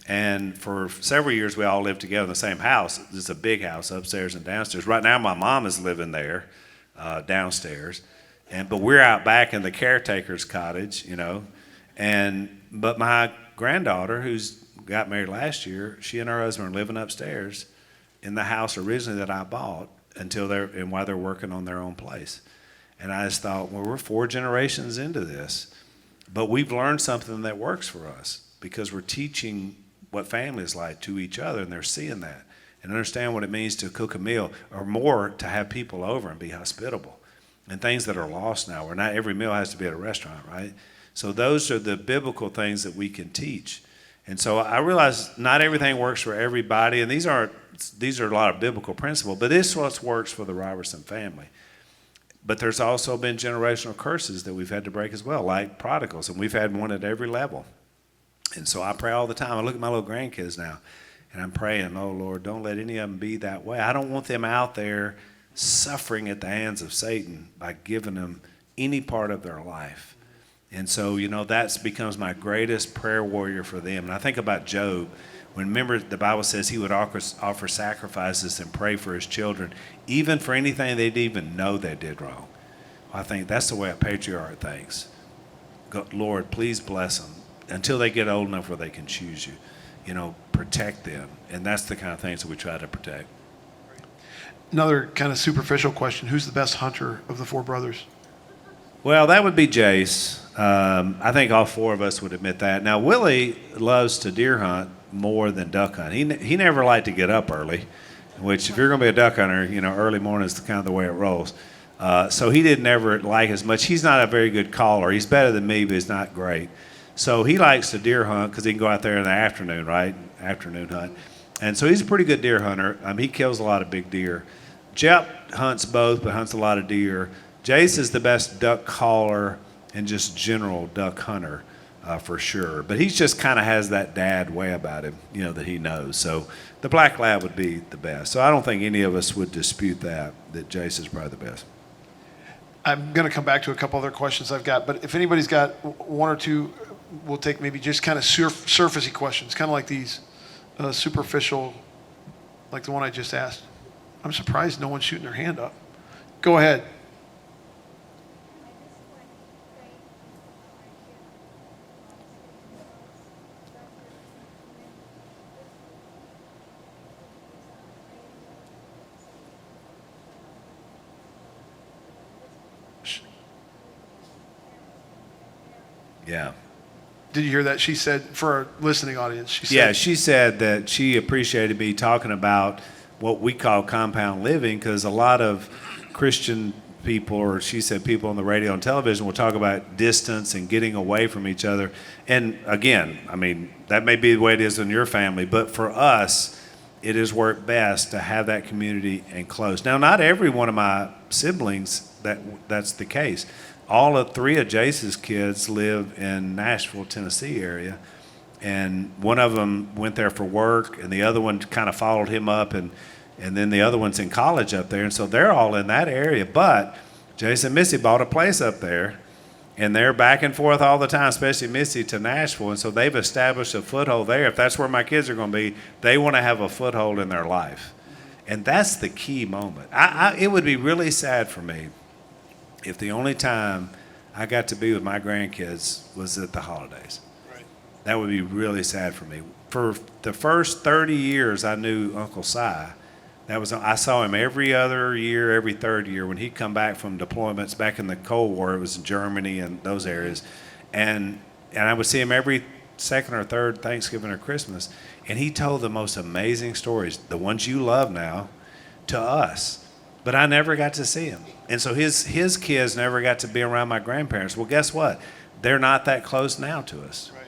and for several years we all lived together in the same house. It's a big house, upstairs and downstairs. Right now my mom is living there, downstairs, but we're out back in the caretaker's cottage, but my granddaughter, who's got married last year, she and her husband are living upstairs in the house originally that I bought while they're working on their own place. And I just thought, well, we're 4 generations into this, but we've learned something that works for us because we're teaching what family is like to each other, and they're seeing that and understand what it means to cook a meal, or more, to have people over and be hospitable, and things that are lost now, where not every meal has to be at a restaurant, right? So those are the biblical things that we can teach. And so I realize not everything works for everybody, and these are a lot of biblical principles, but this is what works for the Robertson family. But there's also been generational curses that we've had to break as well, like prodigals, and we've had one at every level. And so I pray all the time. I look at my little grandkids now, and I'm praying, oh, Lord, don't let any of them be that way. I don't want them out there suffering at the hands of Satan by giving them any part of their life. And so, that becomes my greatest prayer warrior for them. And I think about Job. Remember, the Bible says he would offer sacrifices and pray for his children, even for anything they didn't even know they did wrong. I think that's the way a patriarch thinks. Lord, please bless them until they get old enough where they can choose you. Protect them. And that's the kind of things that we try to protect. Another kind of superficial question. Who's the best hunter of the 4 brothers? Well, that would be Jace. I think all 4 of us would admit that. Now, Willie loves to deer hunt more than duck hunt. He never liked to get up early, which if you're going to be a duck hunter, early morning is kind of the way it rolls. So he didn't ever like as much. He's not a very good caller. He's better than me, but he's not great. So he likes to deer hunt because he can go out there in the afternoon, right? Afternoon hunt. And so he's a pretty good deer hunter. He kills a lot of big deer. Jep hunts both, but hunts a lot of deer. Jace is the best duck caller and just general duck hunter. For sure. But he just kind of has that dad way about him, that he knows. So the black lab would be the best. So I don't think any of us would dispute that Jace is probably the best. I'm going to come back to a couple other questions I've got, but if anybody's got 1 or 2, we'll take maybe just kind of surfacey questions, kind of like these superficial, like the one I just asked. I'm surprised no one's shooting their hand up. Go ahead. Yeah. Did you hear that? She said, for our listening audience, she said that she appreciated me talking about what we call compound living, because a lot of Christian people, or she said people on the radio and television, will talk about distance and getting away from each other. And again, that may be the way it is in your family, but for us, it has worked best to have that community and close. Now, not every one of my siblings, that's the case. All 3 of Jace's kids live in Nashville, Tennessee area, and one of them went there for work, and the other one kind of followed him up, and then the other one's in college up there, and so they're all in that area. But Jace and Missy bought a place up there, and they're back and forth all the time, especially Missy to Nashville, and so they've established a foothold there. If that's where my kids are going to be, they want to have a foothold in their life, and that's the key moment. It would be really sad for me if the only time I got to be with my grandkids was at the holidays. Right. That would be really sad for me. For the first 30 years I knew Uncle Si, I saw him every other year, every third year when he'd come back from deployments back in the Cold War. It was in Germany and those areas. And I would see him every second or third Thanksgiving or Christmas. And he told the most amazing stories, the ones you love now, to us. but I never got to see him. And so his kids never got to be around my grandparents. Well, guess what? They're not that close now to us. Right.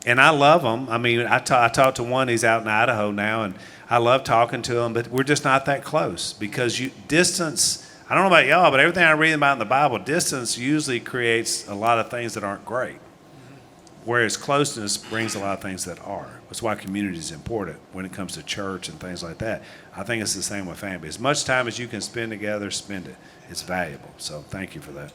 And I love them. I mean, I talked to one, he's out in Idaho now, and I love talking to him, but we're just not that close because distance, I don't know about y'all, but everything I read about in the Bible, distance usually creates a lot of things that aren't great. Whereas closeness brings a lot of things that are. That's why community is important when it comes to church and things like that. I think it's the same with family. As much time as you can spend together, spend it. It's valuable. So thank you for that.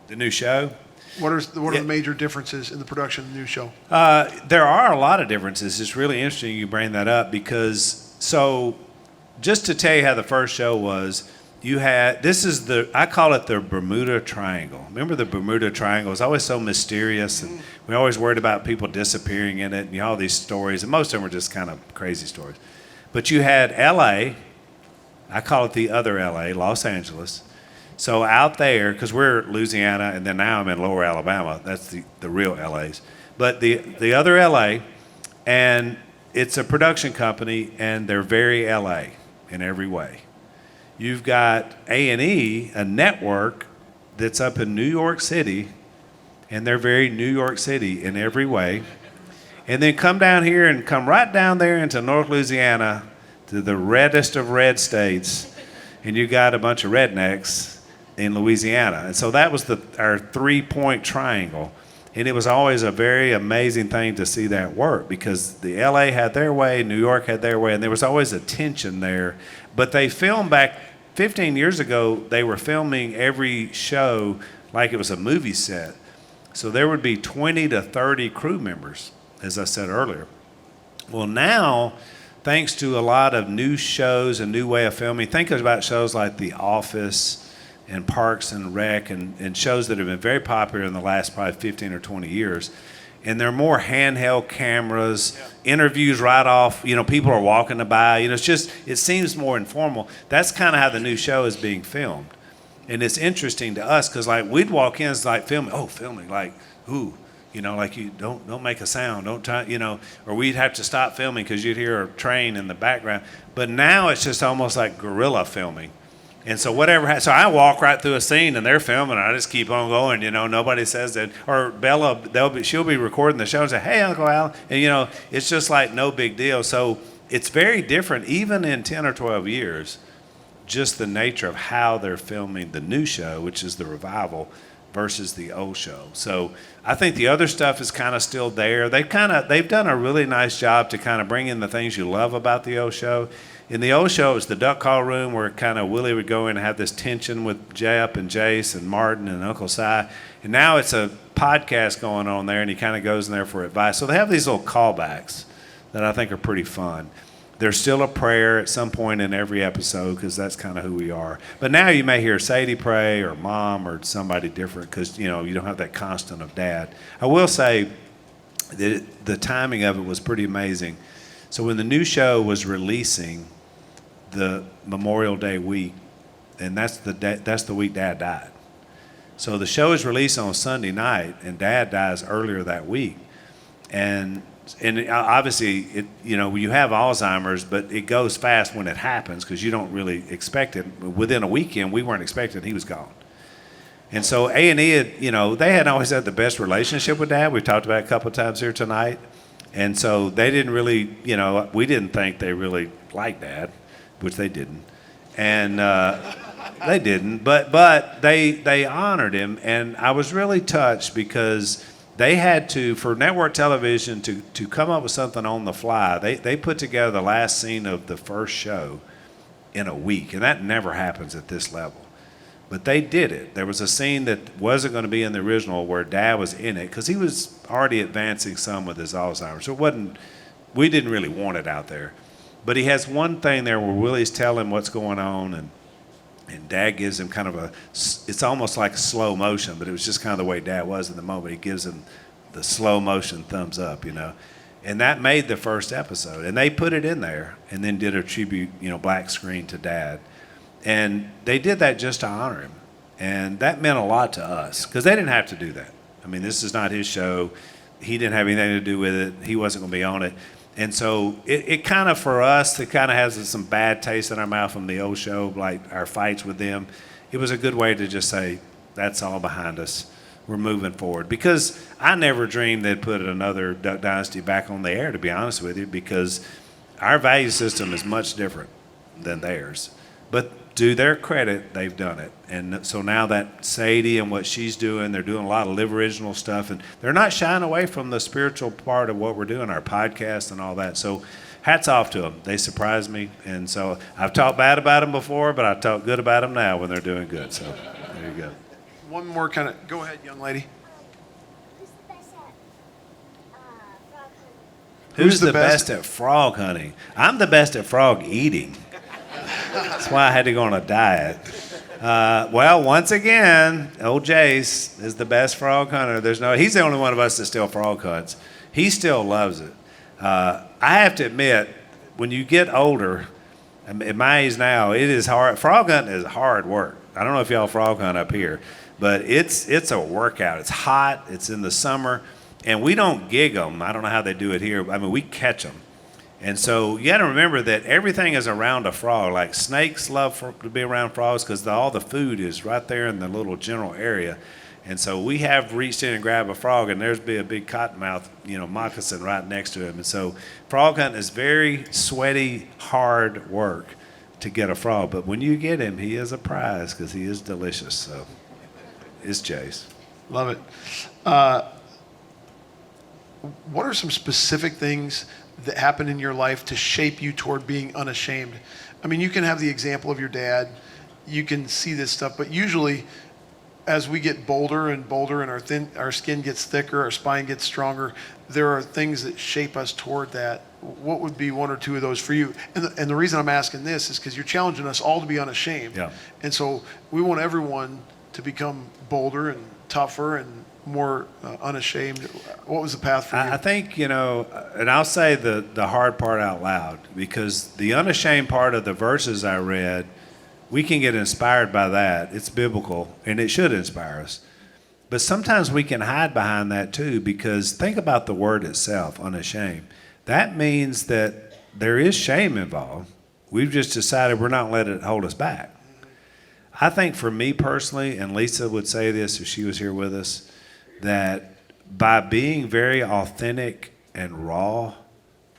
The new show? What are the major differences in the production of the new show? There are a lot of differences. It's really interesting you bring that up because, so just to tell you how the first show was, I call it the Bermuda Triangle. Remember the Bermuda Triangle? It's always so mysterious, and we always worried about people disappearing in it, and all these stories, and most of them were just kind of crazy stories. But you had L.A., I call it the other L.A., Los Angeles. So out there, because we're Louisiana, and then now I'm in Lower Alabama. That's the real LAs. But the other LA, and it's a production company, and they're very LA in every way. You've got A&E, a network that's up in New York City, and they're very New York City in every way. And then come down here and come right down there into North Louisiana to the reddest of red states, and you got a bunch of rednecks in Louisiana. And so that was our 3-point triangle. And it was always a very amazing thing to see that work because the LA had their way, New York had their way, and there was always a tension there. But they filmed back 15 years ago, they were filming every show like it was a movie set. So there would be 20 to 30 crew members, as I said earlier. Well, now, thanks to a lot of new shows and new way of filming, think about shows like The Office and Parks and Rec and shows that have been very popular in the last probably 15 or 20 years. And they're more handheld cameras, interviews right off, people are walking by, it seems more informal. That's kind of how the new show is being filmed. And it's interesting to us because like we'd walk in, it's like filming, like, ooh, like you don't make a sound, don't try, or we'd have to stop filming because you'd hear a train in the background. But now it's just almost like guerrilla filming. And so so I walk right through a scene and they're filming, and I just keep on going, nobody says that. Or Bella, she'll be recording the show and say, hey, Uncle Al, and it's just like no big deal. So it's very different, even in 10 or 12 years, just the nature of how they're filming the new show, which is the revival, versus the old show. So I think the other stuff is kind of still there. They've done a really nice job to kind of bring in the things you love about the old show. In the old show, it was the duck call room where kind of Willie would go in and have this tension with Jep and Jace and Martin and Uncle Si. And now it's a podcast going on there, and he kind of goes in there for advice. So they have these little callbacks that I think are pretty fun. There's still a prayer at some point in every episode because that's kind of who we are. But now you may hear Sadie pray or Mom or somebody different because, you don't have that constant of Dad. I will say that the timing of it was pretty amazing. So when the new show was releasing the Memorial Day week, and that's the week Dad died. So the show is released on Sunday night, and Dad dies earlier that week. And obviously, you have Alzheimer's, but it goes fast when it happens because you don't really expect it. Within a weekend, we weren't expecting he was gone. And so A&E, they had always had the best relationship with Dad. We've talked about it a couple of times here tonight. And so they didn't really, we didn't think they really liked Dad, which they didn't. And they didn't, but they honored him. And I was really touched because they had to, for network television, to come up with something on the fly. They put together the last scene of the first show in a week, and that never happens at this level. But they did it. There was a scene that wasn't going to be in the original where Dad was in it because he was already advancing some with his Alzheimer's. So we didn't really want it out there. But he has one thing there where Willie's telling him what's going on, and Dad gives him kind of it's almost like slow motion, but it was just kind of the way Dad was in the moment. He gives him the slow motion thumbs up, And that made the first episode. And they put it in there and then did a tribute, black screen to Dad. And they did that just to honor him. And that meant a lot to us because they didn't have to do that. I mean, this is not his show. He didn't have anything to do with it. He wasn't going to be on it. And so it kind of, for us, it kind of has some bad taste in our mouth from the old show, like our fights with them. It was a good way to just say, that's all behind us. We're moving forward. Because I never dreamed they'd put another Duck Dynasty back on the air, to be honest with you, because our value system is much different than theirs. But to their credit, they've done it. And so now that Sadie and what she's doing, they're doing a lot of Live Original stuff, and they're not shying away from the spiritual part of what we're doing, our podcast and all that. So hats off to them. They surprised me. And so I've talked bad about them before, but I talk good about them now when they're doing good. So there you go. One more kind of, go ahead, young lady. Who's the best at frog hunting? I'm the best at frog eating. That's why I had to go on a diet. Well, once again, old Jace is the best frog hunter. He's the only one of us that still frog hunts. He still loves it. I have to admit, when you get older, at my age now, it is hard. Frog hunting is hard work. I don't know if y'all frog hunt up here, but it's a workout. It's hot. It's in the summer, and we don't gig them. I don't know how they do it here. I mean, we catch them. And so you got to remember that everything is around a frog. Like snakes love to be around frogs because all the food is right there in the little general area. And so we have reached in and grabbed a frog, and there's be a big cottonmouth, moccasin right next to him. And so frog hunting is very sweaty, hard work to get a frog. But when you get him, he is a prize because he is delicious. So it's Jace. Love it. What are some specific things that happened in your life to shape you toward being unashamed? I mean, you can have the example of your dad. You can see this stuff, but usually as we get bolder and bolder and our skin gets thicker, our spine gets stronger, there are things that shape us toward that. What would be one or two of those for you? And the reason I'm asking this is because you're challenging us all to be unashamed. Yeah. And so we want everyone to become bolder and tougher and more unashamed. What was the path for you? I think, and I'll say the hard part out loud, because the unashamed part of the verses I read, we can get inspired by that. It's biblical, and it should inspire us. But sometimes we can hide behind that too, because think about the word itself, unashamed. That means that there is shame involved. We've just decided we're not letting it hold us back. I think for me personally, and Lisa would say this if she was here with us, that by being very authentic and raw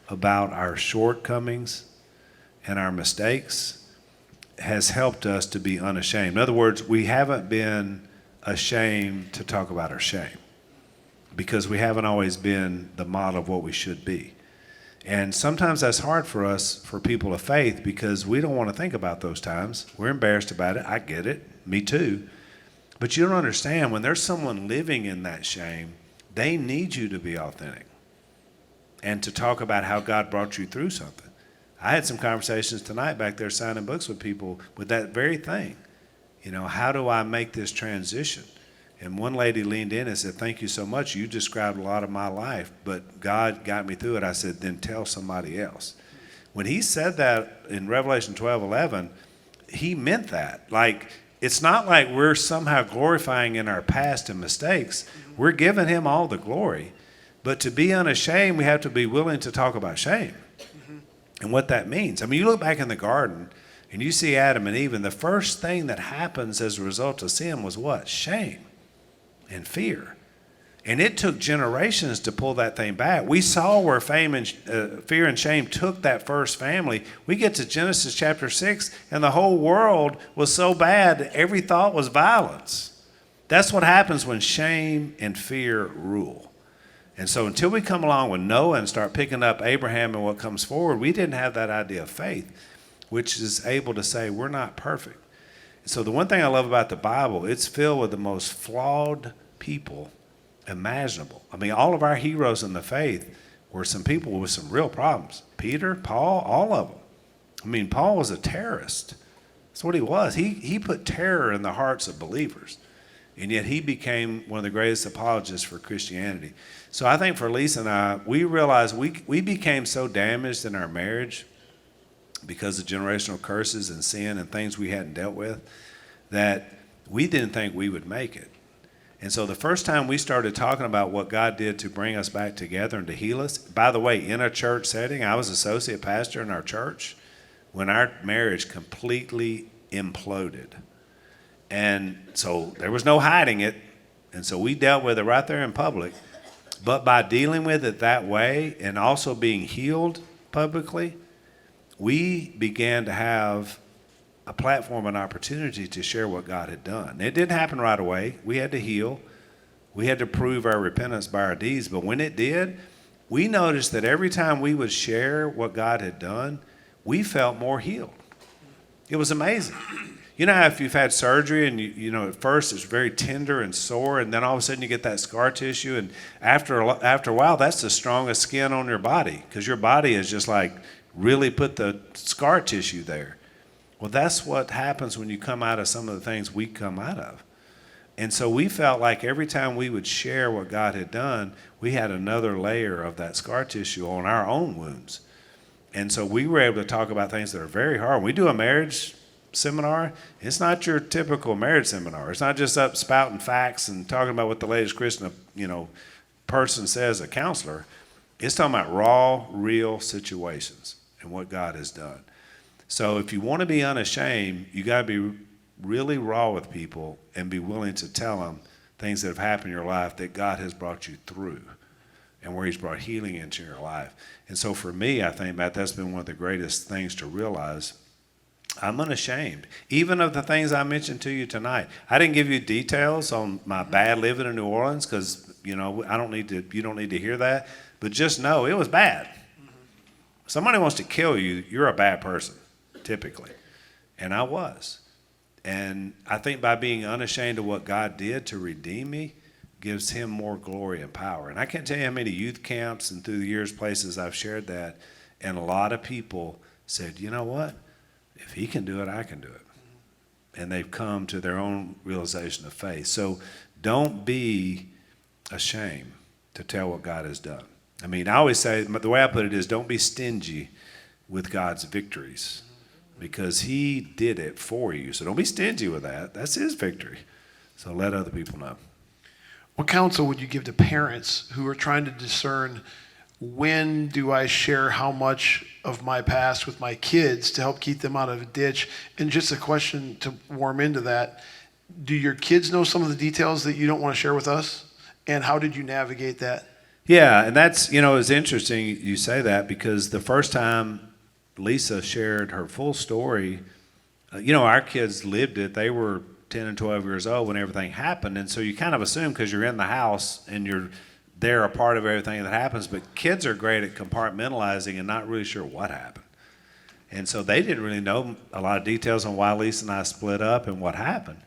about our shortcomings and our mistakes has helped us to be unashamed. In other words, we haven't been ashamed to talk about our shame because we haven't always been the model of what we should be. And sometimes that's hard for us, for people of faith, because we don't want to think about those times. We're embarrassed about it. I get it. Me too. But you don't understand, when there's someone living in that shame, they need you to be authentic and to talk about how God brought you through something. I had some conversations tonight back there signing books with people with that very thing. How do I make this transition? And one lady leaned in and said, "Thank you so much. You described a lot of my life, but God got me through it." I said, "Then tell somebody else." When he said that in Revelation 12:11, he meant that. Like, it's not like we're somehow glorifying in our past and mistakes. We're giving him all the glory. But to be unashamed, we have to be willing to talk about shame and what that means. I mean, you look back in the garden and you see Adam and Eve, and the first thing that happens as a result of sin was what? Shame and fear. And it took generations to pull that thing back. We saw where fear and shame took that first family. We get to Genesis chapter 6, and the whole world was so bad that every thought was violence. That's what happens when shame and fear rule. And so until we come along with Noah and start picking up Abraham and what comes forward, we didn't have that idea of faith, which is able to say we're not perfect. So the one thing I love about the Bible, it's filled with the most flawed people imaginable. I mean, all of our heroes in the faith were some people with some real problems. Peter, Paul, all of them. I mean, Paul was a terrorist. That's what he was. He put terror in the hearts of believers. And yet he became one of the greatest apologists for Christianity. So I think for Lisa and I, we realized we became so damaged in our marriage because of generational curses and sin and things we hadn't dealt with that we didn't think we would make it. And so the first time we started talking about what God did to bring us back together and to heal us, by the way, in a church setting, I was associate pastor in our church when our marriage completely imploded. And so there was no hiding it. And so we dealt with it right there in public. But by dealing with it that way and also being healed publicly, we began to have a platform and opportunity to share what God had done. It didn't happen right away. We had to heal. We had to prove our repentance by our deeds. But when it did, we noticed that every time we would share what God had done, we felt more healed. It was amazing. You know how if you've had surgery and you know at first it's very tender and sore, and then all of a sudden you get that scar tissue, and after a while that's the strongest skin on your body because your body is just like really put the scar tissue there. Well, that's what happens when you come out of some of the things we come out of. And so we felt like every time we would share what God had done, we had another layer of that scar tissue on our own wounds. And so we were able to talk about things that are very hard. When we do a marriage seminar, it's not your typical marriage seminar. It's not just up spouting facts and talking about what the latest Christian, person says, a counselor. It's talking about raw, real situations and what God has done. So if you want to be unashamed, you got to be really raw with people and be willing to tell them things that have happened in your life that God has brought you through and where he's brought healing into your life. And so for me, I think that's been one of the greatest things to realize. I'm unashamed, even of the things I mentioned to you tonight. I didn't give you details on my bad living in New Orleans because, you don't need to hear that. But just know it was bad. Somebody wants to kill you, you're a bad person, typically. And I was. And I think by being unashamed of what God did to redeem me gives him more glory and power. And I can't tell you how many youth camps and through the years places I've shared that. And a lot of people said, you know what? If he can do it, I can do it. And they've come to their own realization of faith. So don't be ashamed to tell what God has done. I mean, I always say, the way I put it is don't be stingy with God's victories because he did it for you. So don't be stingy with that. That's his victory. So let other people know. What counsel would you give to parents who are trying to discern when do I share how much of my past with my kids to help keep them out of a ditch? And just a question to warm into that, do your kids know some of the details that you don't want to share with us? And how did you navigate that? Yeah, and that's, it's interesting you say that because the first time Lisa shared her full story, our kids lived it. They were 10 and 12 years old when everything happened. And so you kind of assume because you're in the house and they're a part of everything that happens, but kids are great at compartmentalizing and not really sure what happened. And so they didn't really know a lot of details on why Lisa and I split up and what happened.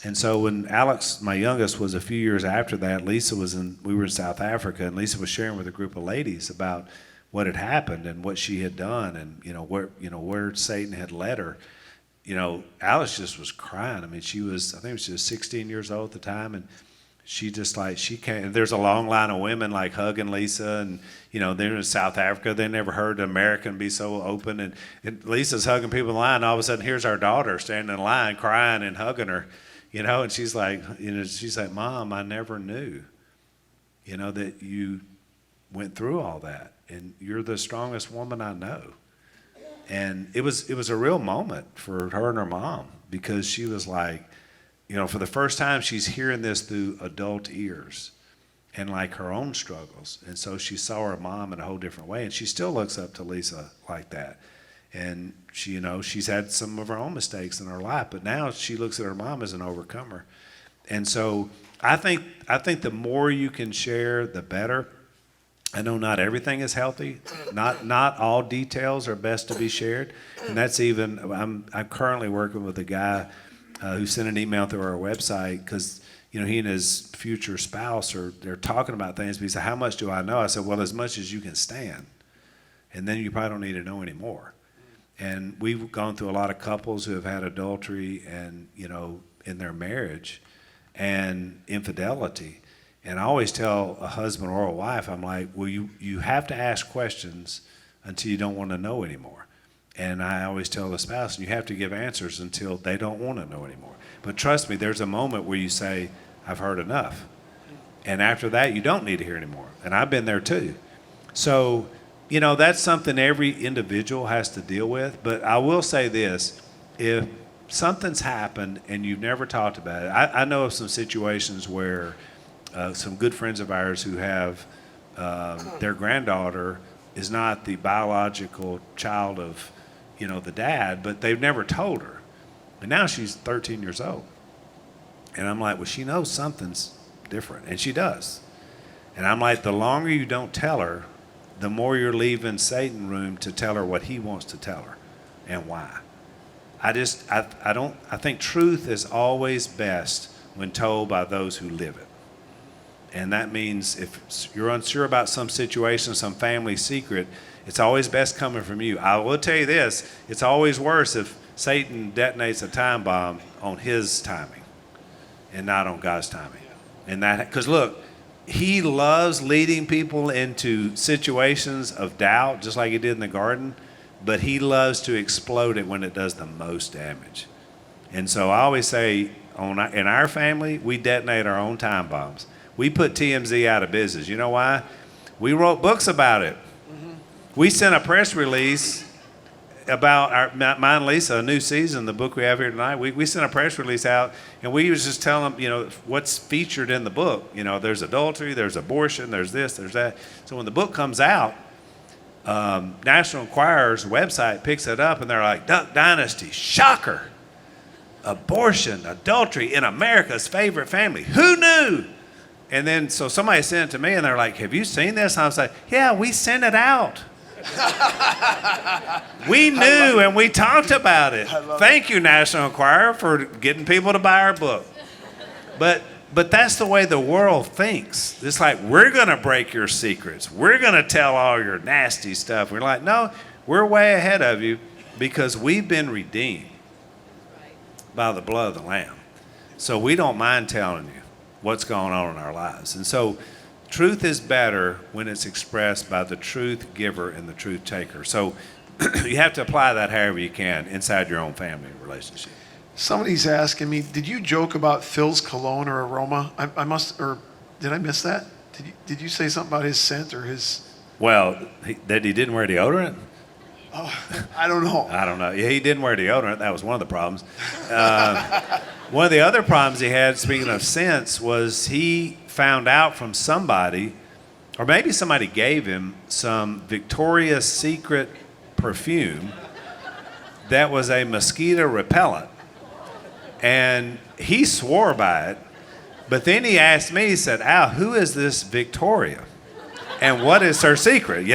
And so when Alex, my youngest, was a few years after that, we were in South Africa, and Lisa was sharing with a group of ladies about what had happened and what she had done and, where Satan had led her. Alex just was crying. I mean, she was 16 years old at the time, and she just she can't, and there's a long line of women hugging Lisa, and, they're in South Africa. They never heard an American be so open, and Lisa's hugging people in line, and all of a sudden here's our daughter standing in line crying and hugging her. And she's like, Mom, I never knew, that you went through all that, and you're the strongest woman I know. And it was a real moment for her and her mom because she was like, for the first time she's hearing this through adult ears and her own struggles. And so she saw her mom in a whole different way, and she still looks up to Lisa like that. And she, she's had some of her own mistakes in her life, but now she looks at her mom as an overcomer. And so I think the more you can share, the better. I know not everything is healthy. Not all details are best to be shared. And that's even, I'm currently working with a guy who sent an email through our website because, he and his future spouse they're talking about things. But he said, how much do I know? I said, well, as much as you can stand. And then you probably don't need to know anymore. And we've gone through a lot of couples who have had adultery and, in their marriage and infidelity. And I always tell a husband or a wife, I'm like, well, you have to ask questions until you don't want to know anymore. And I always tell the spouse, you have to give answers until they don't want to know anymore. But trust me, there's a moment where you say, I've heard enough. And after that, you don't need to hear anymore. And I've been there too. So, that's something every individual has to deal with. But I will say this, if something's happened and you've never talked about it, I know of some situations where some good friends of ours who have their granddaughter is not the biological child of, the dad, but they've never told her. And now she's 13 years old. And I'm like, well, she knows something's different. And she does. And I'm like, the longer you don't tell her, the more you're leaving Satan room to tell her what he wants to tell her and why. I think truth is always best when told by those who live it. And that means if you're unsure about some situation, some family secret, it's always best coming from you. I will tell you this, it's always worse if Satan detonates a time bomb on his timing and not on God's timing. And that, because look, he loves leading people into situations of doubt, just like he did in the garden, but he loves to explode it when it does the most damage. And so I always say, in our family, we detonate our own time bombs. We put TMZ out of business. You know why? We wrote books about it. Mm-hmm. We sent a press release about mine and Lisa, a new season, the book we have here tonight. We sent a press release out, and we was just telling them, what's featured in the book. There's adultery, there's abortion, there's this, there's that. So when the book comes out, National Enquirer's website picks it up, and they're like, Duck Dynasty, shocker. Abortion, adultery in America's favorite family. Who knew? And then, so somebody sent it to me, and they're like, have you seen this? And I was like, yeah, we sent it out. We knew, and we talked about it. Thank you, National Enquirer, for getting people to buy our book. But that's the way the world thinks. It's like, we're going to break your secrets. We're going to tell all your nasty stuff. We're like, no, we're way ahead of you because we've been redeemed by the blood of the Lamb. So we don't mind telling you what's going on in our lives. And so truth is better when it's expressed by the truth giver and the truth taker. So you have to apply that however you can inside your own family relationship. Somebody's asking me, did you joke about Phil's cologne or aroma? I must, or did I miss that? Did you say something about his scent or his? Well, that he didn't wear deodorant? Oh, I don't know. I don't know. Yeah, he didn't wear deodorant. That was one of the problems. One of the other problems he had, speaking of scents, was he found out from somebody, or maybe somebody gave him some Victoria's Secret perfume that was a mosquito repellent. And he swore by it, but then he asked me, he said, Al, who is this Victoria? And what is her secret,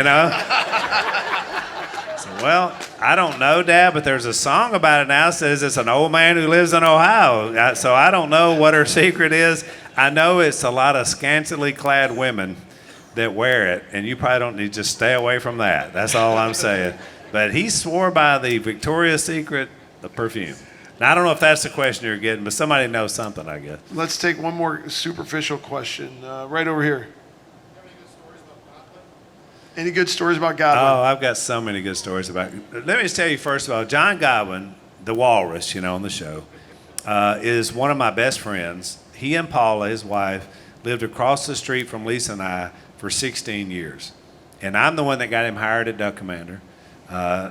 Well, I don't know, Dad, but there's a song about it now that says it's an old man who lives in Ohio. So I don't know what her secret is. I know it's a lot of scantily clad women that wear it, and you probably don't need to just stay away from that. That's all I'm saying. But he swore by the Victoria's Secret, the perfume. Now, I don't know if that's the question you're getting, but somebody knows something, I guess. Let's take one more superficial question. Right over here. Any good stories about Godwin? Oh, I've got so many good stories about it. Let me just tell you, first of all, John Godwin, the walrus, on the show, is one of my best friends. He and Paula, his wife, lived across the street from Lisa and I for 16 years. And I'm the one that got him hired at Duck Commander.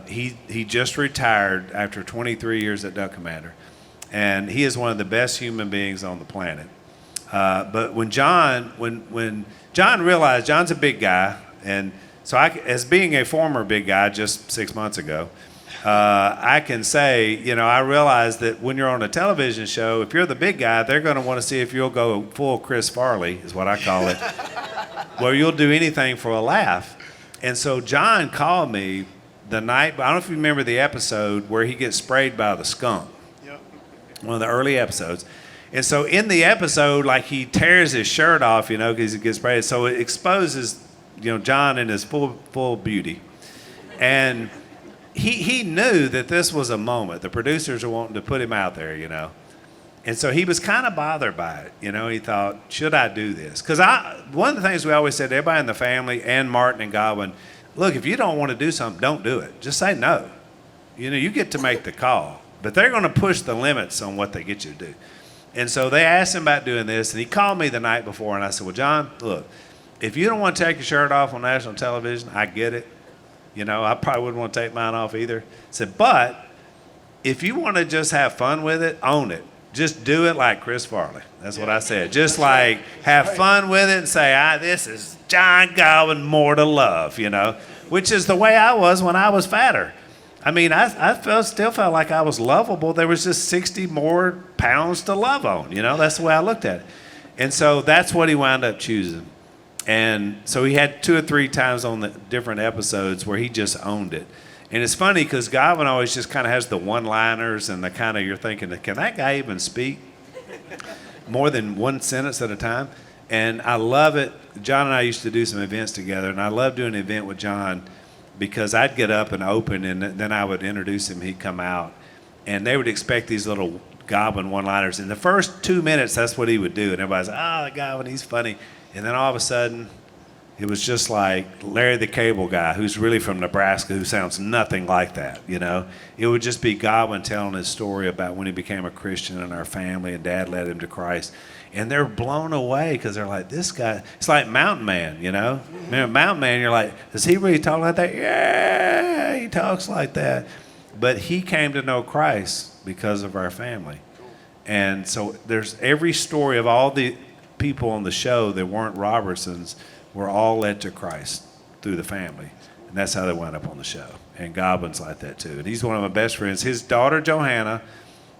He just retired after 23 years at Duck Commander. And he is one of the best human beings on the planet. But when John realized, John's a big guy, and so as being a former big guy just 6 months ago, I can say, I realize that when you're on a television show, if you're the big guy, they're going to want to see if you'll go full Chris Farley, is what I call it, where you'll do anything for a laugh. And so John called me the night, I don't know if you remember the episode where he gets sprayed by the skunk. Yep. One of the early episodes. And so in the episode, like he tears his shirt off, because he gets sprayed. So it exposes, John in his full beauty. And he knew that this was a moment. The producers were wanting to put him out there, And so he was kind of bothered by it. He thought, should I do this? Because one of the things we always said to everybody in the family and Martin and Godwin, look, if you don't want to do something, don't do it. Just say no. You get to make the call. But they're going to push the limits on what they get you to do. And so they asked him about doing this, and he called me the night before, and I said, well, John, look, if you don't want to take your shirt off on national television, I get it. You know, I probably wouldn't want to take mine off either. I said, but if you want to just have fun with it, own it. Just do it like Chris Farley. That's what I said. Just like have fun with it and say, this is John Godwin, more to love, you know, which is the way I was when I was fatter. I mean, I still felt like I was lovable. There was just 60 more pounds to love on, you know. That's the way I looked at it. And so that's what he wound up choosing. And so he had 2 or 3 times on the different episodes where he just owned it. And it's funny because Godwin always just kind of has the one-liners and the kind of, you're thinking, can that guy even speak more than one sentence at a time? And I love it. John and I used to do some events together, and I love doing an event with John because I'd get up and open, and then I would introduce him. He'd come out, and they would expect these little Godwin one-liners. In the first 2 minutes, that's what he would do, and everybody's like, Godwin, he's funny. And then all of a sudden, it was just like Larry the Cable Guy, who's really from Nebraska, who sounds nothing like that, you know. It would just be Godwin telling his story about when he became a Christian in our family, and Dad led him to Christ. And they're blown away because they're like, this guy, it's like Mountain Man, you know? Man, Mountain Man, you're like, does he really talk like that? Yeah, he talks like that. But he came to know Christ because of our family. And so there's every story of all the people on the show that weren't Robertsons were all led to Christ through the family. And that's how they wound up on the show. And Godwin's like that too. And he's one of my best friends. His daughter, Johanna,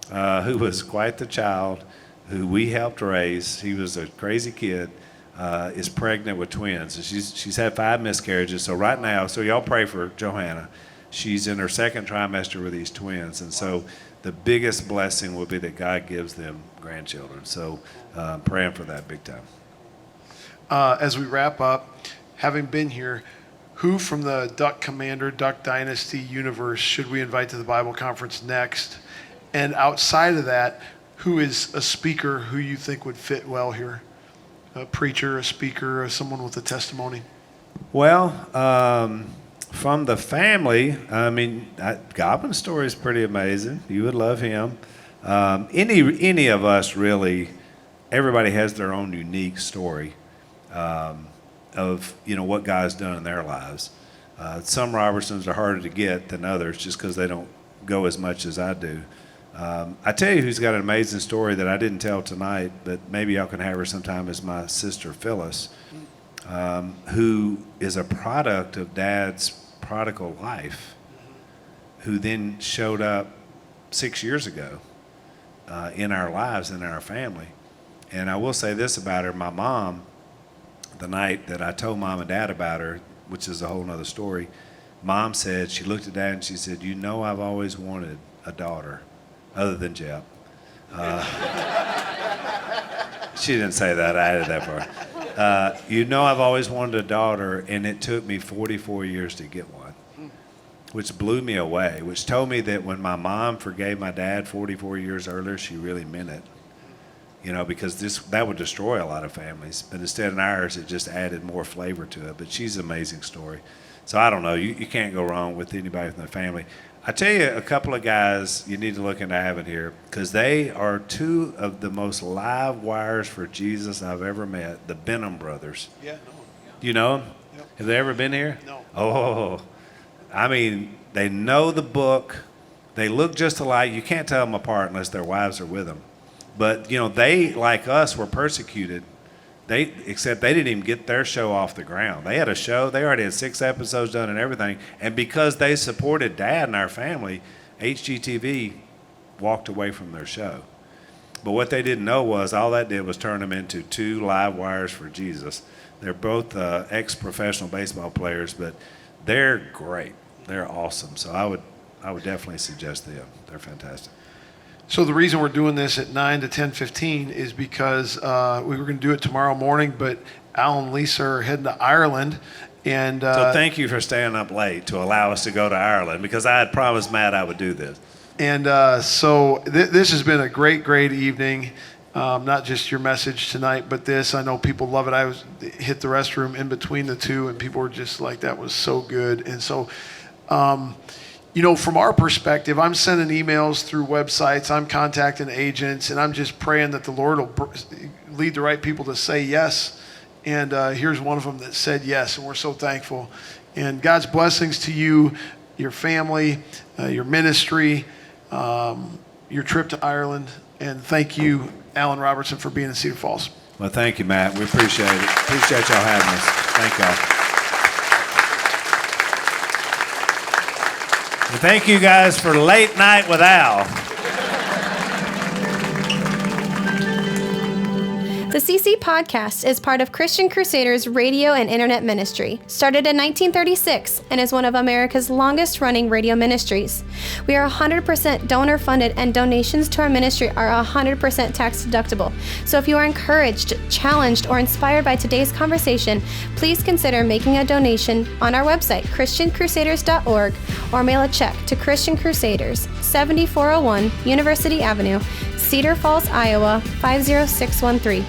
who was quite the child, who we helped raise, he was a crazy kid, is pregnant with twins. And she's had 5 miscarriages. So right now, so y'all pray for Johanna. She's in her 2nd trimester with these twins. And so the biggest blessing will be that God gives them grandchildren. So I'm praying for that big time. As we wrap up, having been here, who from the Duck Commander, Duck Dynasty universe should we invite to the Bible conference next? And outside of that, who is a speaker who you think would fit well here? A preacher, a speaker, or someone with a testimony? Well, from the family, I mean, Godwin's story is pretty amazing. You would love him. Any of us really, everybody has their own unique story of, you know, what God's done in their lives. Some Robertsons are harder to get than others just because they don't go as much as I do. I tell you who's got an amazing story that I didn't tell tonight, but maybe y'all can have her sometime, is my sister Phyllis, who is a product of Dad's prodigal life, who then showed up 6 years ago in our lives, in our family. And I will say this about her. My mom, the night that I told Mom and Dad about her, which is a whole nother story, Mom said, she looked at Dad and she said, you know, I've always wanted a daughter. Other than Jep. She didn't say that. I added that part. You know, I've always wanted a daughter, and it took me 44 years to get one, which blew me away, which told me that when my mom forgave my dad 44 years earlier, she really meant it. You know, because that would destroy a lot of families. But instead in ours, it just added more flavor to it. But she's an amazing story. So I don't know. You can't go wrong with anybody from the family. I tell you a couple of guys you need to look into having here because they are 2 of the most live wires for Jesus I've ever met, the Benham brothers. Yeah, no. Do you know them? Yep. Have they ever been here? No. Oh, I mean, they know the book. They look just alike. You can't tell them apart unless their wives are with them. But, you know, they, like us, were persecuted. Except they didn't even get their show off the ground. They had a show. They already had 6 episodes done and everything. And because they supported Dad and our family, HGTV walked away from their show. But what they didn't know was all that did was turn them into 2 live wires for Jesus. They're both ex-professional baseball players, but they're great. They're awesome. So I would definitely suggest them. They're fantastic. So the reason we're doing this at 9 to 10:15 is because we were going to do it tomorrow morning, but Al and Lisa are heading to Ireland. And so thank you for staying up late to allow us to go to Ireland, because I had promised Matt I would do this. And so this has been a great, great evening. Not just your message tonight, but this. I know people love it. I hit the restroom in between the 2, and people were just like, that was so good. And so from our perspective, I'm sending emails through websites, I'm contacting agents, and I'm just praying that the Lord will lead the right people to say yes. And here's one of them that said yes, and we're so thankful. And God's blessings to you, your family, your ministry, your trip to Ireland. And thank you, Alan Robertson, for being in Cedar Falls. Well, thank you, Matt. We appreciate it. Appreciate y'all having us. Thank y'all. And thank you guys for Late Night with Al. The CC Podcast is part of Christian Crusaders radio and internet ministry, started in 1936 and is one of America's longest-running radio ministries. We are 100% donor-funded, and donations to our ministry are 100% tax-deductible. So if you are encouraged, challenged, or inspired by today's conversation, please consider making a donation on our website, christiancrusaders.org, or mail a check to Christian Crusaders, 7401 University Avenue, Cedar Falls, Iowa, 50613.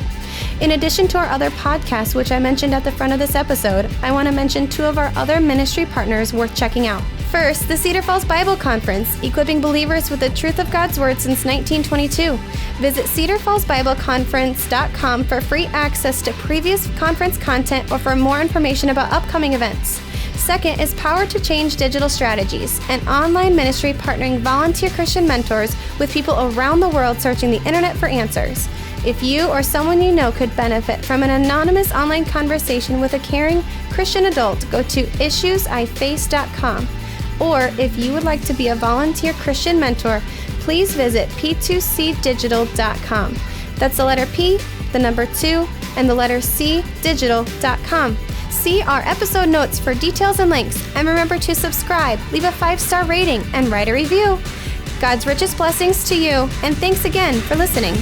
In addition to our other podcasts, which I mentioned at the front of this episode, I want to mention two of our other ministry partners worth checking out. First, the Cedar Falls Bible Conference, equipping believers with the truth of God's Word since 1922. Visit cedarfallsbibleconference.com for free access to previous conference content or for more information about upcoming events. Second is Power to Change Digital Strategies, an online ministry partnering volunteer Christian mentors with people around the world searching the internet for answers. If you or someone you know could benefit from an anonymous online conversation with a caring Christian adult, go to issuesiface.com. Or if you would like to be a volunteer Christian mentor, please visit p2cdigital.com. That's the letter P, the number 2, and the letter C, digital.com. See our episode notes for details and links, and remember to subscribe, leave a 5-star rating, and write a review. God's richest blessings to you, and thanks again for listening.